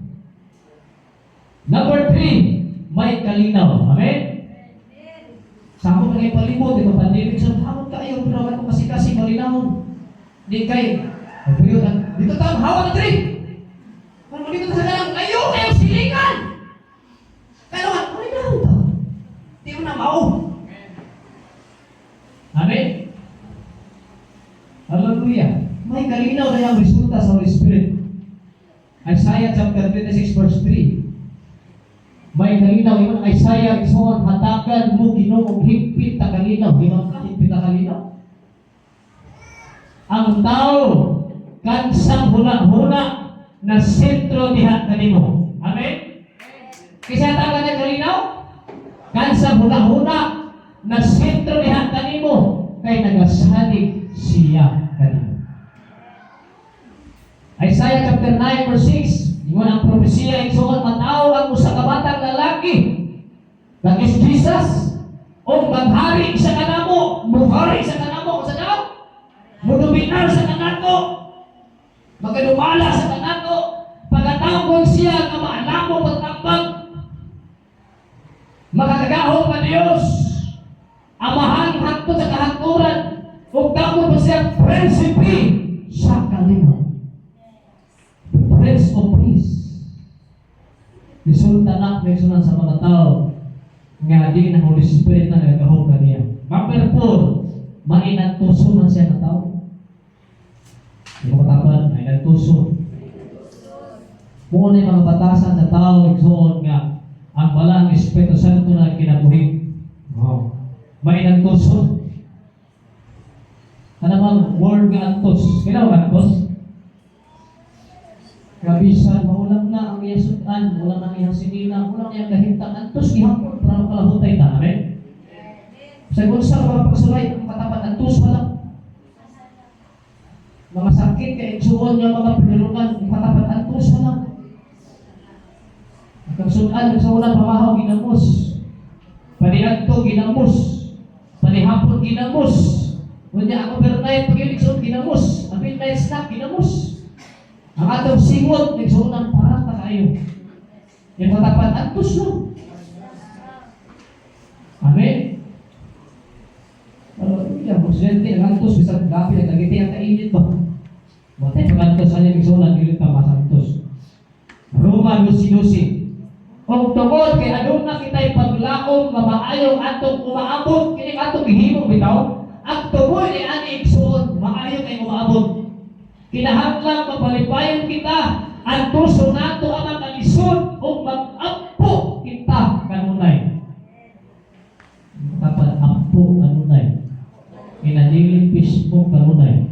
Number 3, may kalinaw. Amen? Sa ako na palibot, ito pandemic, sa hamon ka ayaw, pero ako kasi malinahon. Di kay, magpuyot, dito tayo, hawa na 3. Kung dito sa kanang, ayaw kayo silingan. Kaya naman, malinahon ka. Di mo na mao. Amen? Hallelujah. May kalinaw na yung resulta sa Holy Spirit. Isaiah chapter 26 verse 3. May kalinaw, iman Isaiah, isuon, hatagan mo, Ginoo, higpit na kalinaw. Iman ka, higpit na kalinaw. Ang tao, kansang huna-huna na sentro diha kanimo. Amen? Kasi hatagan na kalinaw, kansang huna-huna na sentro diha kanimo, kay nagasalig siya kanimo. Isaiah chapter 9 verse 6. Ingon ang propesiya isuon mataw ang usa ka batang lalaki. That is Jesus. O maghari sa kanamo, muhari sa kanamo sa daw. Muduminar sa kanato. Magadumala sa kanato. Pagkatawag siya nga maalamo pagtambag. Makakagahom ka Dios. Amahan hangtod sa kahaturan. Ug damo pa siya prinsipe sa kalinaw. Prince of Peace. Resulta na may sunan sa mga tao nga di na Holy Spirit na nagahog kaniya. Number 4, mainantuso na siya na tao. Hindi mo katapan, mainantuso. Kung ano yung mga batasan sa tao, igsoon nga ang walang Espiritu Santo na kinabuhi. Mainantuso. Ano bang word nga antos? Kailan ba antos? Kabisan, maulang na ang iyang sudan, maulang na ang iyang sinila, maulang iyang kahintang, antos gihapon, para makalahutay na, amen? Sa gunsa mga pagsulay, ang katapat, antos lang. Mga sakit, kaya igsuon niya mga pinulungan, ang katapat, antos lang. Ang sudan, sa unang pamahaw, ginamos. Paniagto, ginamos. Panihapon, ginamos. Kunya ako overnight, pag-iligsoon, ginamos. Ang midnight snack, ginamos. Ang atong singot, nagsuunang parang na kayo. Yung katapat, antos lang. Amen? Hallelujah. Presidente, nag-antos, bisang gabi, nagagiti ang kainit ba? Matay pag-antos, ano yung nagsuunang gilit pa, mas antos. Roma 12:12. Kung tungod, kaya doon na kita'y paglaom, maayong atong umaabot, kining atong gihimong bitaw, ang tumoy ni ani igsuon, maayong ay umaabot. Kinahanglang mapalipayan kita ang tuso nato ang kalisod o mag-ampo kita kanunay. Kapag ampo kanunay, kinadilipis mo kanunay.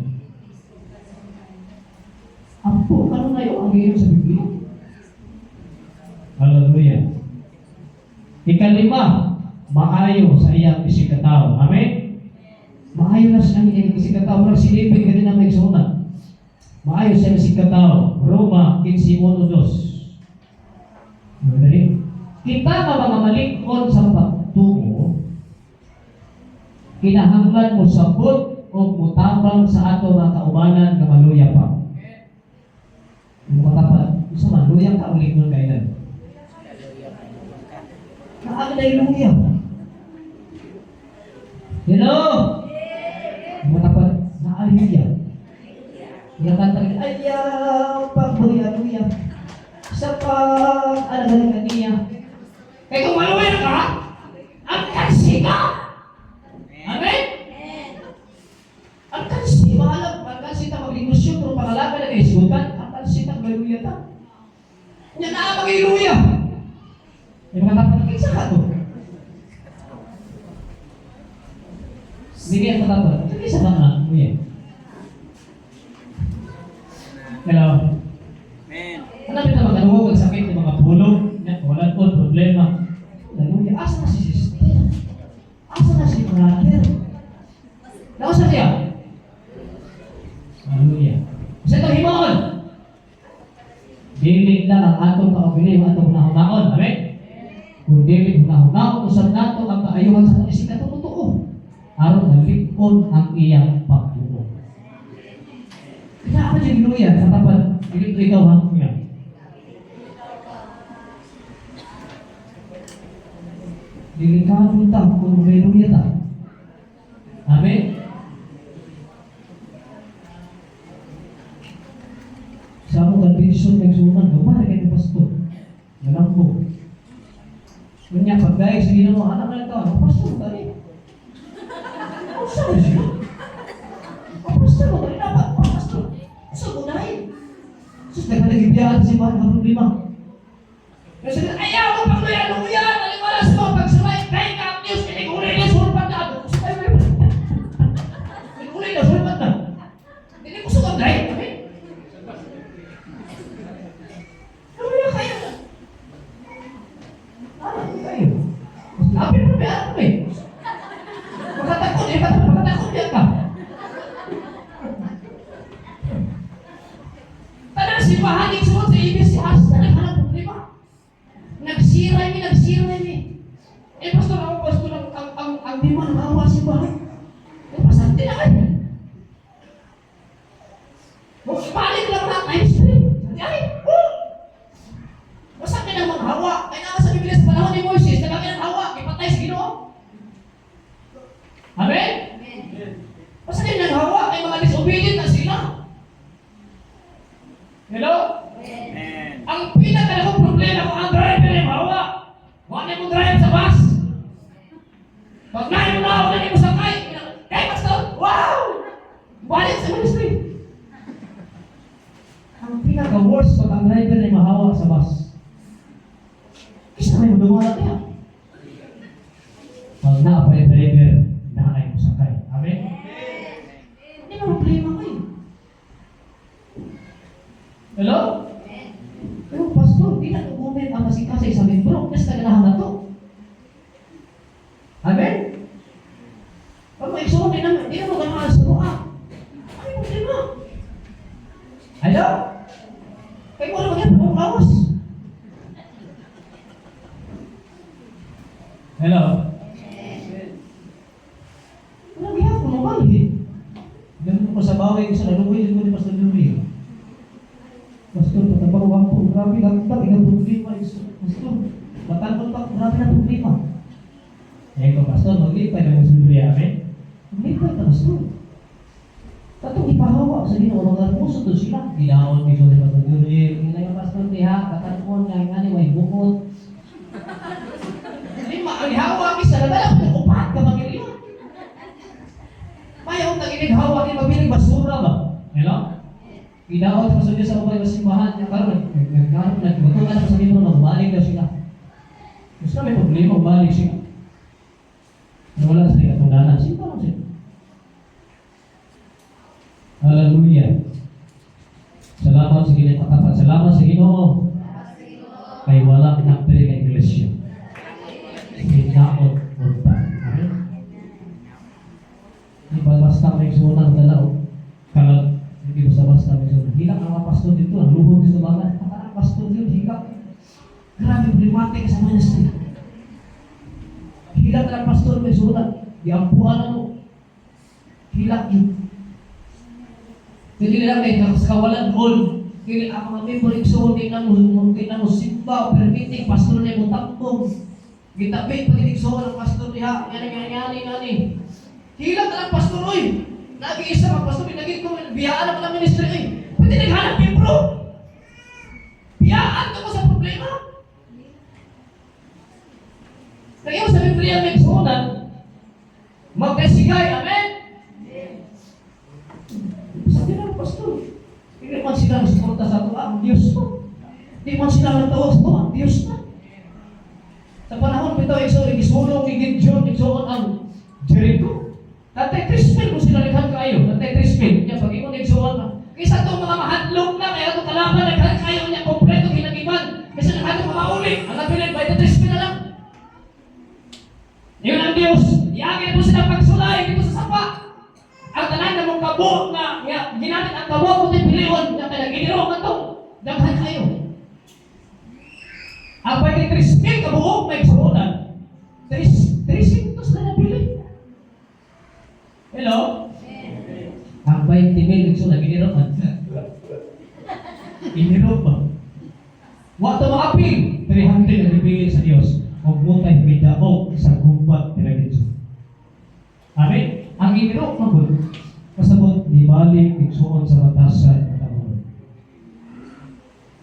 Ampo kanunay o ang iyong sa Biblia. Hallelujah. Ikalima, maayo sa iyang isikataw. Amen? Maayo na sa iyang isikataw. Nagsilipin ka din ang nagsunan. Maayo siya si katao. Roma 15:1-2. Madali. Kita nga mga malingkod sa pagtuo, kinahanglan mo sabot o mutabang sa ato mga kaubanan nga maluya pa. Yung matapat, isa man, luya ka ulit mo kailan. Naagday luya. Hello? Yung matapat, naaluya. Yung kanta, ayaw, pagbuya-luya. Sa pag-alagay ka niya. Kaya kung maluya ka, ang kansi ka. Amen? Ang kansi, mahalap. Ang kansi ta mag-negosyo, pero pangalaga na kaisutan. Ang kansi ta, maluya ta. Yan na ang mag-iluya. Yung mga tapat, kinsa ka to? Bigyan ko tapat. Kinsa ka na? Uya. Hello? Ano kita mag-anuwag ang sakit ng mga pulong? Wala po problema. Hallelujah. Asa na si sister? Asa na si brother? Nausa siya? Hallelujah. Sa ito himon. Dili lang ang atong kaugili ang atong nahunaon. Amen? Kung dili nahunaon, usap nato ang kaayuhan sa isip na totoo. Aron malikon ang iyang pagtuo. Kaya ako dyan, hallelujah. Sa tapat, dili ito ikaw ha? Yeah. Delikado ta kung haleluya ta. Amen. Sa mo conviction ng sunan, gamay kay pastor. Nalambo. Kunya pag guys, sige mo anak na ito, ano pastor tadi? Pastor siya. Pastor mo rin dapat pastor. Sa gunay. Sus nagbibiyahan si Juan ng problema. Kasi ayaw ko pagluya-luya, naliwalas mo pagsamay kay Cap News, pinigulay na surpat na ako. Pinigulay na surpat na. Hindi ko sugod na eh. Luya kayo. Ano kayo? Lapit mo ba ako eh? Pagkatakot eh, pagkatakot yan ka. Tanang si Pahaning suot sa ibis si Hasta, naghanap problema. Nagsiray mi. Eh, pastor, ang bimo ng awa si bahay. Eh, pasante na kayo. Balik lang na times 3. Ay, basta ka ng mga hawa. Kaya nga sa Biblia sa panahon ni Moises, nagkaki ng hawa, ipatay sa Ginoo. Amen? Basta kayo ng hawa, ay mga disobedient na sila. Hello? Ang pinakalagang problema ko ang driver ay mahawa. Huwag na mo drive sa bus. Pag nahin mo na ako, nahin mo sakay. Kaya pastor, wow! Balik sa ministry. Ang pinaka-worst pag ang driver ay mahawa sa bus. Isa na yung dumala niya. Pag na pa yung driver, nahin mo sakay. Amen? Hindi na problema ko eh. Hello? Pero pastor, di na comment ang masikasay sa membro. Kasi kaganahan na to. Amen? Pag may iksuon, di na maganahan sa doa. Ano yung problema? Hello? Kaya mo na magyan, pag kawas. Hello? Walang biyak mo naman eh. Ganun ko sa bawin, sa laluwi, din mo ni Pastor Luwi. Pastor, patabaw ako. Grabe lang ito. Ilang problema. Pastor, batangon pa. Grabe na problema. Eh ko, Pastor, maglipay na mo sa Biblia. Amen? Maglipay ka, Pastor. Tatong ipahawa sa Ginoo. Mga puso to sila. Ginaon, may sorry, Pastor Luwi. Hindi na yung Pastor, diha. Batangon nga, nga, may bukod. Hindi, maalihawa. Kisa na lang. Upat ka magiliwa. Mayaw, naginighawa. Hindi mabiling basura ba? Hello? Ginaon sa Diyos sa ubay masimbahan niya karon nagtutukan sa libro na balik daw sila. Gusto may problema balik siya. Wala sa katunanan. Simple lang siya. Hallelujah. Salamat sa Ginoo katapat. Salamat sa Ginoo. Kay wala nagpili kay iglesia. Ginaon unta. Amen. Di ba basta may sunan dalaw kalag hindi basta-basta may sunan. pastor dito, ang luhod sa bagat. Parang pastor yun, higap. Grabe, problematic sa ministry. Hilak na pastor, may sulat. Diampuan na mo. Hilak yun. Hindi nila may kawalan doon. Kaya ang mga member igsoon, tingnan mo simba, permitting, pastor na mo tampong. Gitabit, pag igsoon ang pastor niya, ngani. Hilak na lang pastor, oy! Nag-iisa mga pastor, naging ko, biyaan na pala ministry, oy! Pwede naghanap membro! Biyaan ka mo sa problema! Kaya sa Biblia may igsoon, magkasigay, amen? Sabi na, pastor, hindi man sila nasuporta sa ito, ang Diyos mo. Hindi man sila natawag sa ito, ang Diyos na. Sa panahon pito, isulong ni Gideon, igsoon ang Jericho. Tatay Crispin, kung sila naghan kayo, Tatay Crispin, niya, pag ikaw igsoon na. Kaysa itong mga mahadlong na, kaya itong kalaban, naghan kayo niya, kompleto, hinagiban. Kasi naghan itong mga uli, ang nabilin, Tatay Crispin na lang. Yun ang Diyos. Iagin mo sila pagsulay dito sa sapa. Ang tanan na mong kabuk na ginamit ang kabuk mo din piliyon na kaya giniro ka ito. Daghan kayo. Ang pwede 3,000 kabuok may suunan. 3,000 ito sila nabili. Hello? Ang 20,000 ito na giniro ka. Giniro ba? Waktu makapil, 300 na nabili sa Diyos. Huwag mo tayo bidao sa kumpat pinagdito. Amen? Ang giniro magod, kasabot, ibalik iksuon sa batasan at amon.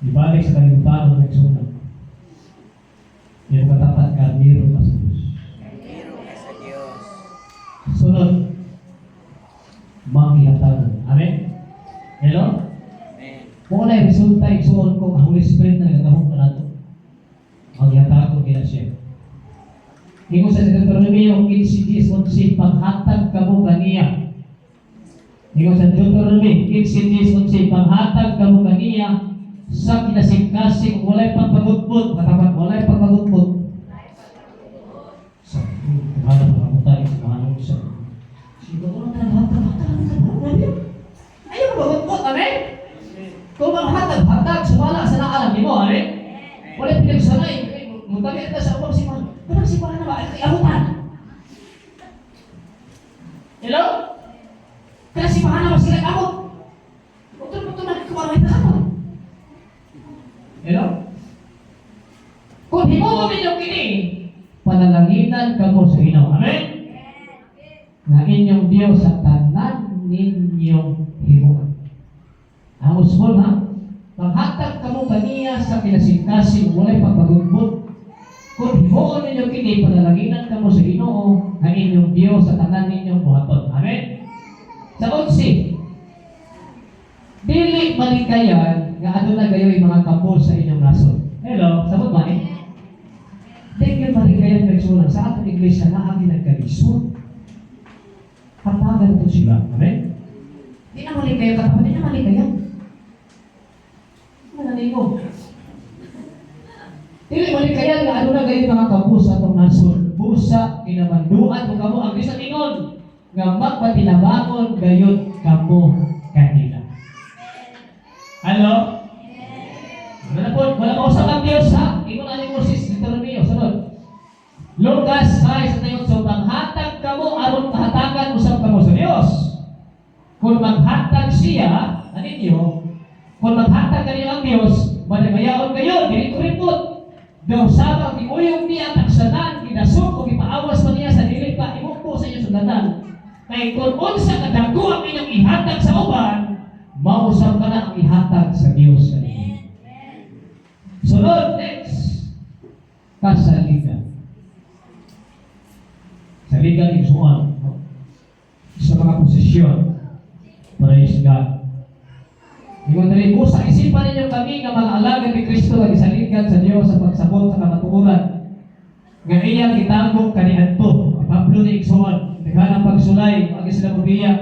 Ibalik sa kalibutan ng iksuon. Yung katapat ka, niro ka sa Diyos. Niro ka sa Diyos. Sunod, makihatanan. Amen? Hello? Amen. Kung na resulta iksuon ko, ang Holy Spirit na nagkahong ka na ito. Maghihatanan ko kina siya. Ingo sa Deuteronomio 15:11 panghatag kamo kaniya. Ingo sa Deuteronomio 15:11 panghatag kamo kaniya sa kinasing-kasing walay pagpagutbot, katapat walay pagpagutbot. Sa hanap mo tayo sa hanap mo siya. Siguro na hatag. Ayaw magutbot, amen? Kung maghatag, sumala sa naalam mo, amen? Wala pinagsanay. Mutagay ka sa ubang simbahan. Parang simbahan na ba? Ay ahutan. Hello? Kaya simbahan na ba sila kamot? Betul-betul nagkawaray na ako. Hello? Kung himuto ninyo kini, panalanginan kamo sa Ginoo. Amen? Nga inyong Diyos sa tanan ninyong himuon. Ang usbon ha? Panghatag kamo kaniya sa kinasing-kasing walay pagpagutbot. Kung himuon ninyo kini, panalanginan kamo sa Ginoo ang inyong Diyos sa tanan ninyong buhaton. Amen? Sa 11, dili malikayan nga aduna gayoy mga kapul sa inyong nasod. Hello, sabot ba eh? Dili malikayan nagsulat sa atong iglesia na ang nagkalisod. Hatagan ito sila. Amen? Di na malikayan katapat, di na malikayan. Mananigo. Dili malikayan nga aduna gayoy mga kapul sa atong nasod. Busa kinamanduan mo kamo ang bisan ingon nga magpatinabangon gayon kamo kanila. Hello? Wala pa usap ang Diyos ha? Ingon ani Moses, Deuteronomio, sunod. Lucas 5:8, so panghatag kamo aron kahatagan usap kamo sa Diyos. Kung maghatag siya, aninyo, kung maghatag kayo ang Diyos, madagayaon kayo, dili ko ripot. Daw sabang iuyong niya taksanan, kinasok o ipaawas pa niya sa dili pa, imupo sa inyo sundatan. Kaya kung unsa kadago ang inyong ihatag sa uban, mausap ka na ang ihatag sa Diyos kanina. Sunod, next. Kasaligan. Saligan yung suwan. Sa mga posisyon. Praise God. Ingon dali po sa isipan ninyo kami nga mga alagad ni Kristo lagi saligan sa Diyos sa pagsabot sa kamatuoran. Nga iyang gitambok kaniadto. Pablo ni Igsoon. Naghanang pagsulay, agi sila mabiya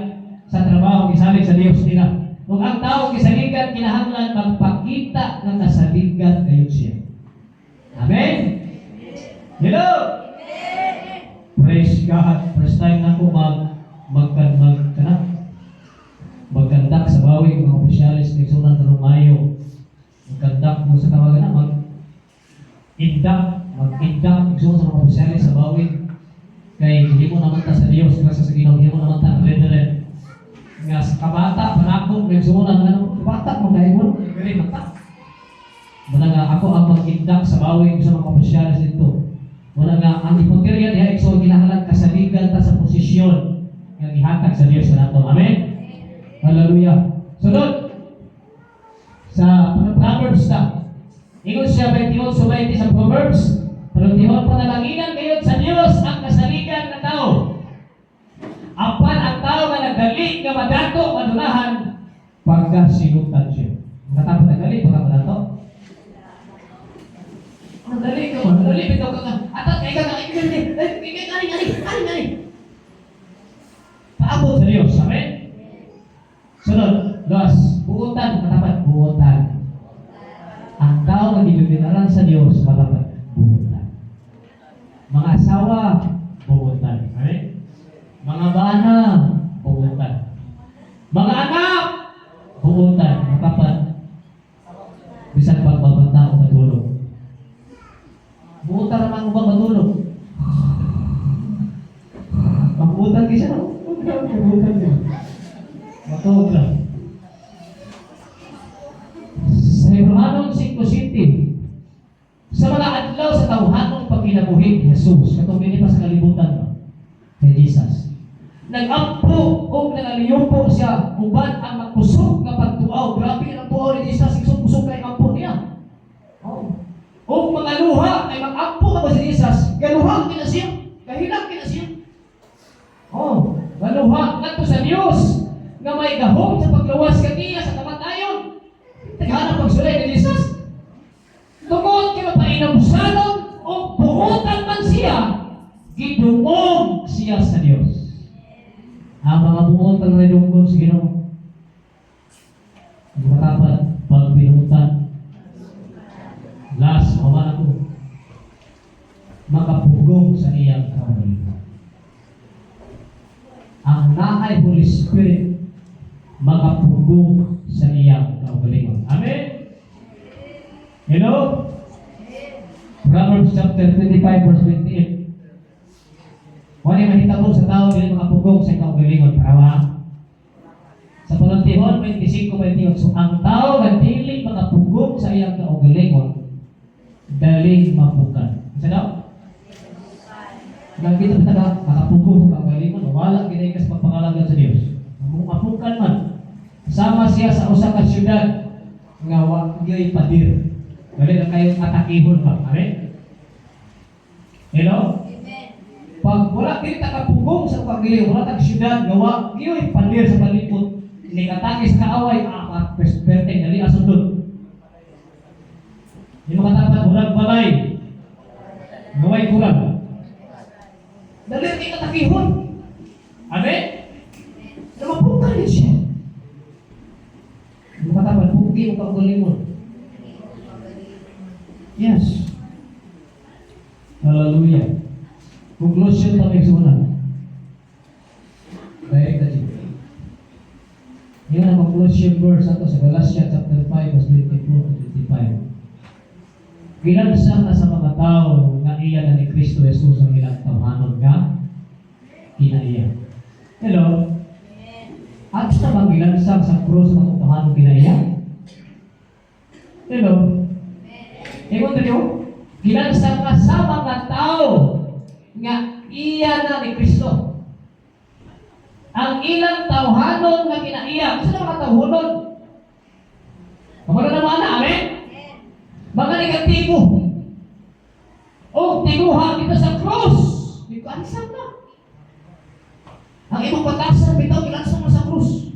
sa trabaho gisalig sa Diyos nila. Kung ang tao gisaligan, kinahanglan magpakita ng nasaligan kayo siya. Amen? Hello? Praise God. First time na ko magkandak sa bawi ng mga opisyalis ng Igsoon ng Rumayo. mag-indak, gusto sa mga opisyalis sa bawin. Kay hindi mo naman ta sa Diyos, kasi sa Ginoo, hindi mo naman ta rin. Nga sa kabata, panakong, gusto mo naman, kabata, magkaibon, very mata. Muna nga, ako ang mag-indak sa bawin sa mga opisyalis dito. Muna nga, ang ipoterya niya, so ginahalan kasaligan ta sa posisyon nga ihatag sa Diyos sa nato. Amen? Hallelujah. Sunod, sa Proverbs na. Ingon siya 21 sa Proverbs, Perutihon panalanginan kayo sa Diyos ang kasaligan ng tao. Apan ang tao nga nagali nga madato madunahan pagkasinutan siya. Katapos nagali pagka madato. Nagali ka mo, nagali bitaw ka nga. Atat kay ka nga, kay paabot sa Diyos, amen? Sunod, dos, buutan, katapat, buutan. Ang tao na dibibinaran sa Diyos, katapat, buutan. Mga asawa, buutan. Amen? Mga bana, buutan. Mga anak, buutan. Katapat, bisan pagbabanta o matulog. Buutan naman ubang matulog. Magbuutan ka siya, no? Magbuutan niya. Matulog lang. Sa Hebrehanon 5:7, sa mga adlaw sa tawhanong pagkinabuhi ni Jesus, katong gini pa sa kalibutan no? Kay Jesus. Nag-ampo o nagaliyumpo siya uban ang magpusok nga pagtuaw. Grabe ang tuaw ni Jesus, pusok kay ampo niya. Oh. O mga luha ay mag-ampo ka ba si Jesus? Galuha kina siya. Kahilang kina siya. Oh, galuha ngadto sa Dios nga may gahom sa pagluwas kaniya sa kamatayon. Taghanap pagsulay ni Jesus. Tungod kay painabusanon o buutan man siya, gidungog siya sa Dios. Ang mga buutan na dungog sa Ginoo. Matapat pag binuutan. Last, mamana ko. Makapugong sa iyang kaugalingon. Ang naay Holy Spirit makapugong sa iyang kaugalingon. Amen? Hello? Proverbs chapter 25 verse 28. Wala mahitabo sa tao dili makapugong sa iyang kaugalingon. Parawa? Sa Perutihon 25:28. So ang tao nga dili makapugong sa iyang kaugalingon, daling mapukan. Isa daw? Nang kita talaga makapugong sa kaugalingon, wala ginay kas pagpangalagan sa Dios. Mapukan man. Sama siya sa usa ka syudad nga wa gyud padir. Dali na kayo atakihon ba? Amen? Hello? Amen. Pag wala dili ta kapugong sa pagdili, wala tag syudad nga wa gyud padir sa palibot, ni katangis kaaway perspektif dali asundot. Di makatapat ulag balay. Gaway kurang. Dali kay atakihon. Amen? Namapukan din siya. Makatapat, pugi mo kaugalingon. Yes. Hallelujah. Conclusion na may sunan. Direct na siya. Yan ang conclusion verse ato sa Galatians chapter 5 verse 22-25. Gilansa na sa mga tao nga iya na ni Kristo Jesus ang ilang tawhanon nga kinaiya. Hello? At sa mga gilansa sa krus ng tawhanon kinaiya? Hello? Ewan niyo, gilansa ka sa mga tao nga iya na ni Kristo. Ang ilang tawhanon nga kinaiya. Gusto na mga tawhanon? Kamala naman na, amen? Mga negatibo. O, tiguha kita sa krus. Di ko ansam na. Ang imong patasan, bitaw, ilansam mo sa krus.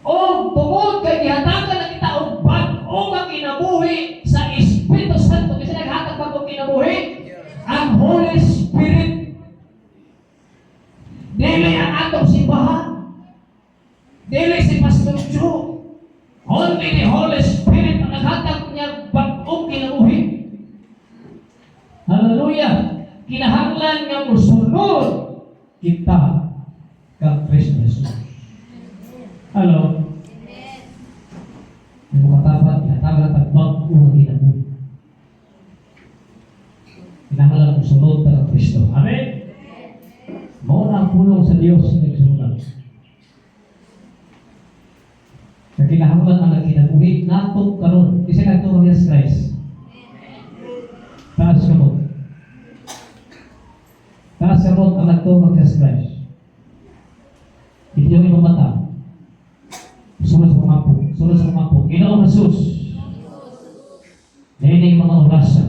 O, tungod kay gihatagan na kita og bag-o nga kinabuhi sa Espiritu Santo. Kasi naghatag bag-o kinabuhi ang Holy Spirit. Dili ang atong simbahan. Dili si Pastor Joe. Only the Holy Spirit ang naghatag niya bag-o kinabuhi. Hallelujah. Kinahanglan nga musunod kita kang Kristo Jesus. Hello. Yung makatapat, inatawag at bag-o kinabuhi. sa Dios sa nagsulat. Kakinahanglan ang nagkinabuhi nato karon kasi kadto kang Jesus Christ. Taas ka mo. Taas ka mo ang nagto kang Jesus Christ. Ito yung imong mata. Sunod sa kumapo. Sunod sa kumapo. Ginoong Jesus. Nining mga orasan.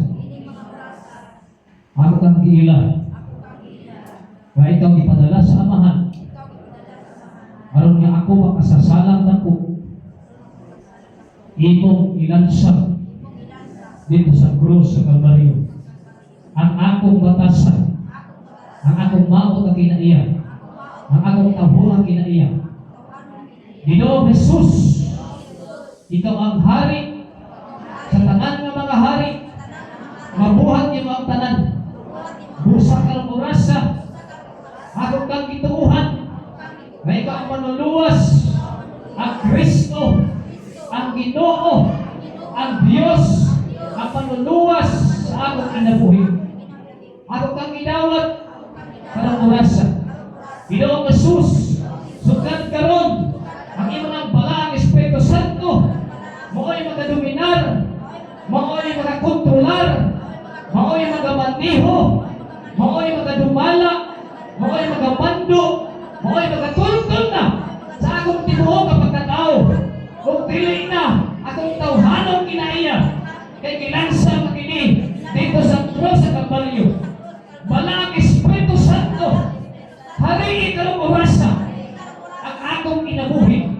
Ako kang giila. Kaya ikaw ipadala sa amahan. Aron nga ako makasasalang na po. Imong ilansang dito sa krus sa Kalbaryo. Ang akong batasan. Ang akong maot na kinaiya. Ang akong tabuhan kinaiya. Ginoong Jesus, ikaw ang hari sa tanan ng mga hari. Mabuhat niyo ang tanan. Busa ka ng orasa. Ako kang gituuhan. Na ikaw ang manuluwas. Ang Kristo. Ang Ginoo. Ang Diyos. Ang manuluwas sa akong kinabuhi. Ako kang gidawat ka ng orasa. Ginoong Jesus, sugad karon ang imong balaang Espiritu Santo. Mao'y magadominar. Mao'y magakontrolar. Mao'y magamandiho. Mao'y magadumala. Mao'y magamando. Mao'y magatultol na sa akong tibuok nga pagkatao. Kung dili na akong tawhanong kinaiya kay kilansa makini dito sa krus sa Kalbaryo. Balaang Espiritu Santo, hari ikalong orasa ang akong kinabuhi.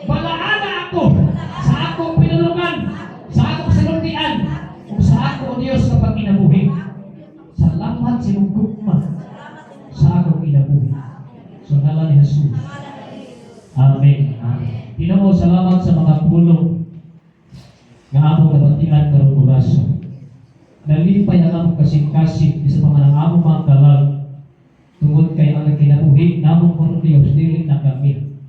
Balaana ako sa akong pinulungan, sa akong sinuntian, kung sa ako, O Diyos, kapag kinabuhi. Salamat sa iyong gugma sa akong kinabuhi. Sa ngalan ni Jesus. Amen. Ginoo, salamat sa mga pulong nga among kabatian karong orasa. Nalipay ang among kasing-kasing isa pa man ang among mga kalal. Tungod kay ang kinabuhi namong karon Dios dili na kami.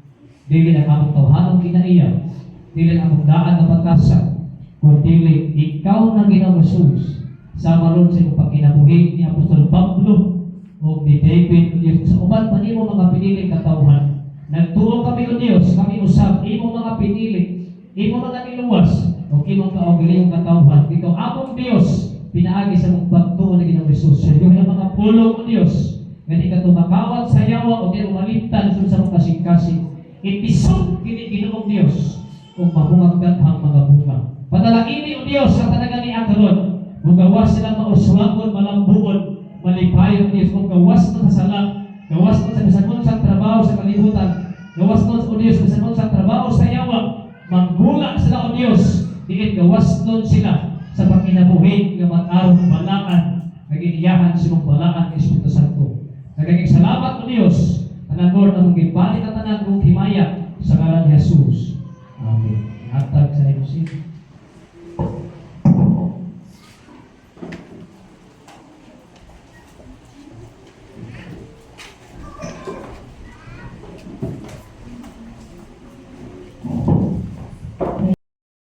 Dili ang among tawhanong kinaiya. Dili ang among daan na batasan. Kundi ikaw na Ginoong Jesus. Sama ron sa iyong pagkinabuhi ni Apostol Pablo o ni David o Diyos. Sa uban pa nimo mga piniling katawhan. Nagtuo kami o Diyos, kami usap, imo mga pinili, imo mga niluwas, o imong kaugiliyong katawhan. Ikaw among Diyos, pinaagi sa mong pagtuo na Ginoong Jesus. Sa iyo ng mga pulong o Diyos, Gani ka tumakawat sa yawa o di umalintan sa mong kasing-kasing. Itisod kini Ginoong Diyos kung mahungagkat ang mga bunga. Padalangini o Diyos sa talaga ni Akaron. Kung gawas silang mauswangon, malambuon, malipayon Diyos. Kung gawas mo sa sala, gawas mo sa bisangon sa trabaho sa kalibutan, gawas mo o Diyos bisangon sa trabaho sa yawa, manggula sila o Diyos. Diit gawas nun sila sa pagkinabuhi ng mag-arong balaan, naginiyahan sa mong balaan ng Espiritu Santo. Nagaging salamat o Diyos, tanan Lord, na mong gibalik at tanan mong himaya sa ngalan ni Jesus. Amen. Hatag sa iyo,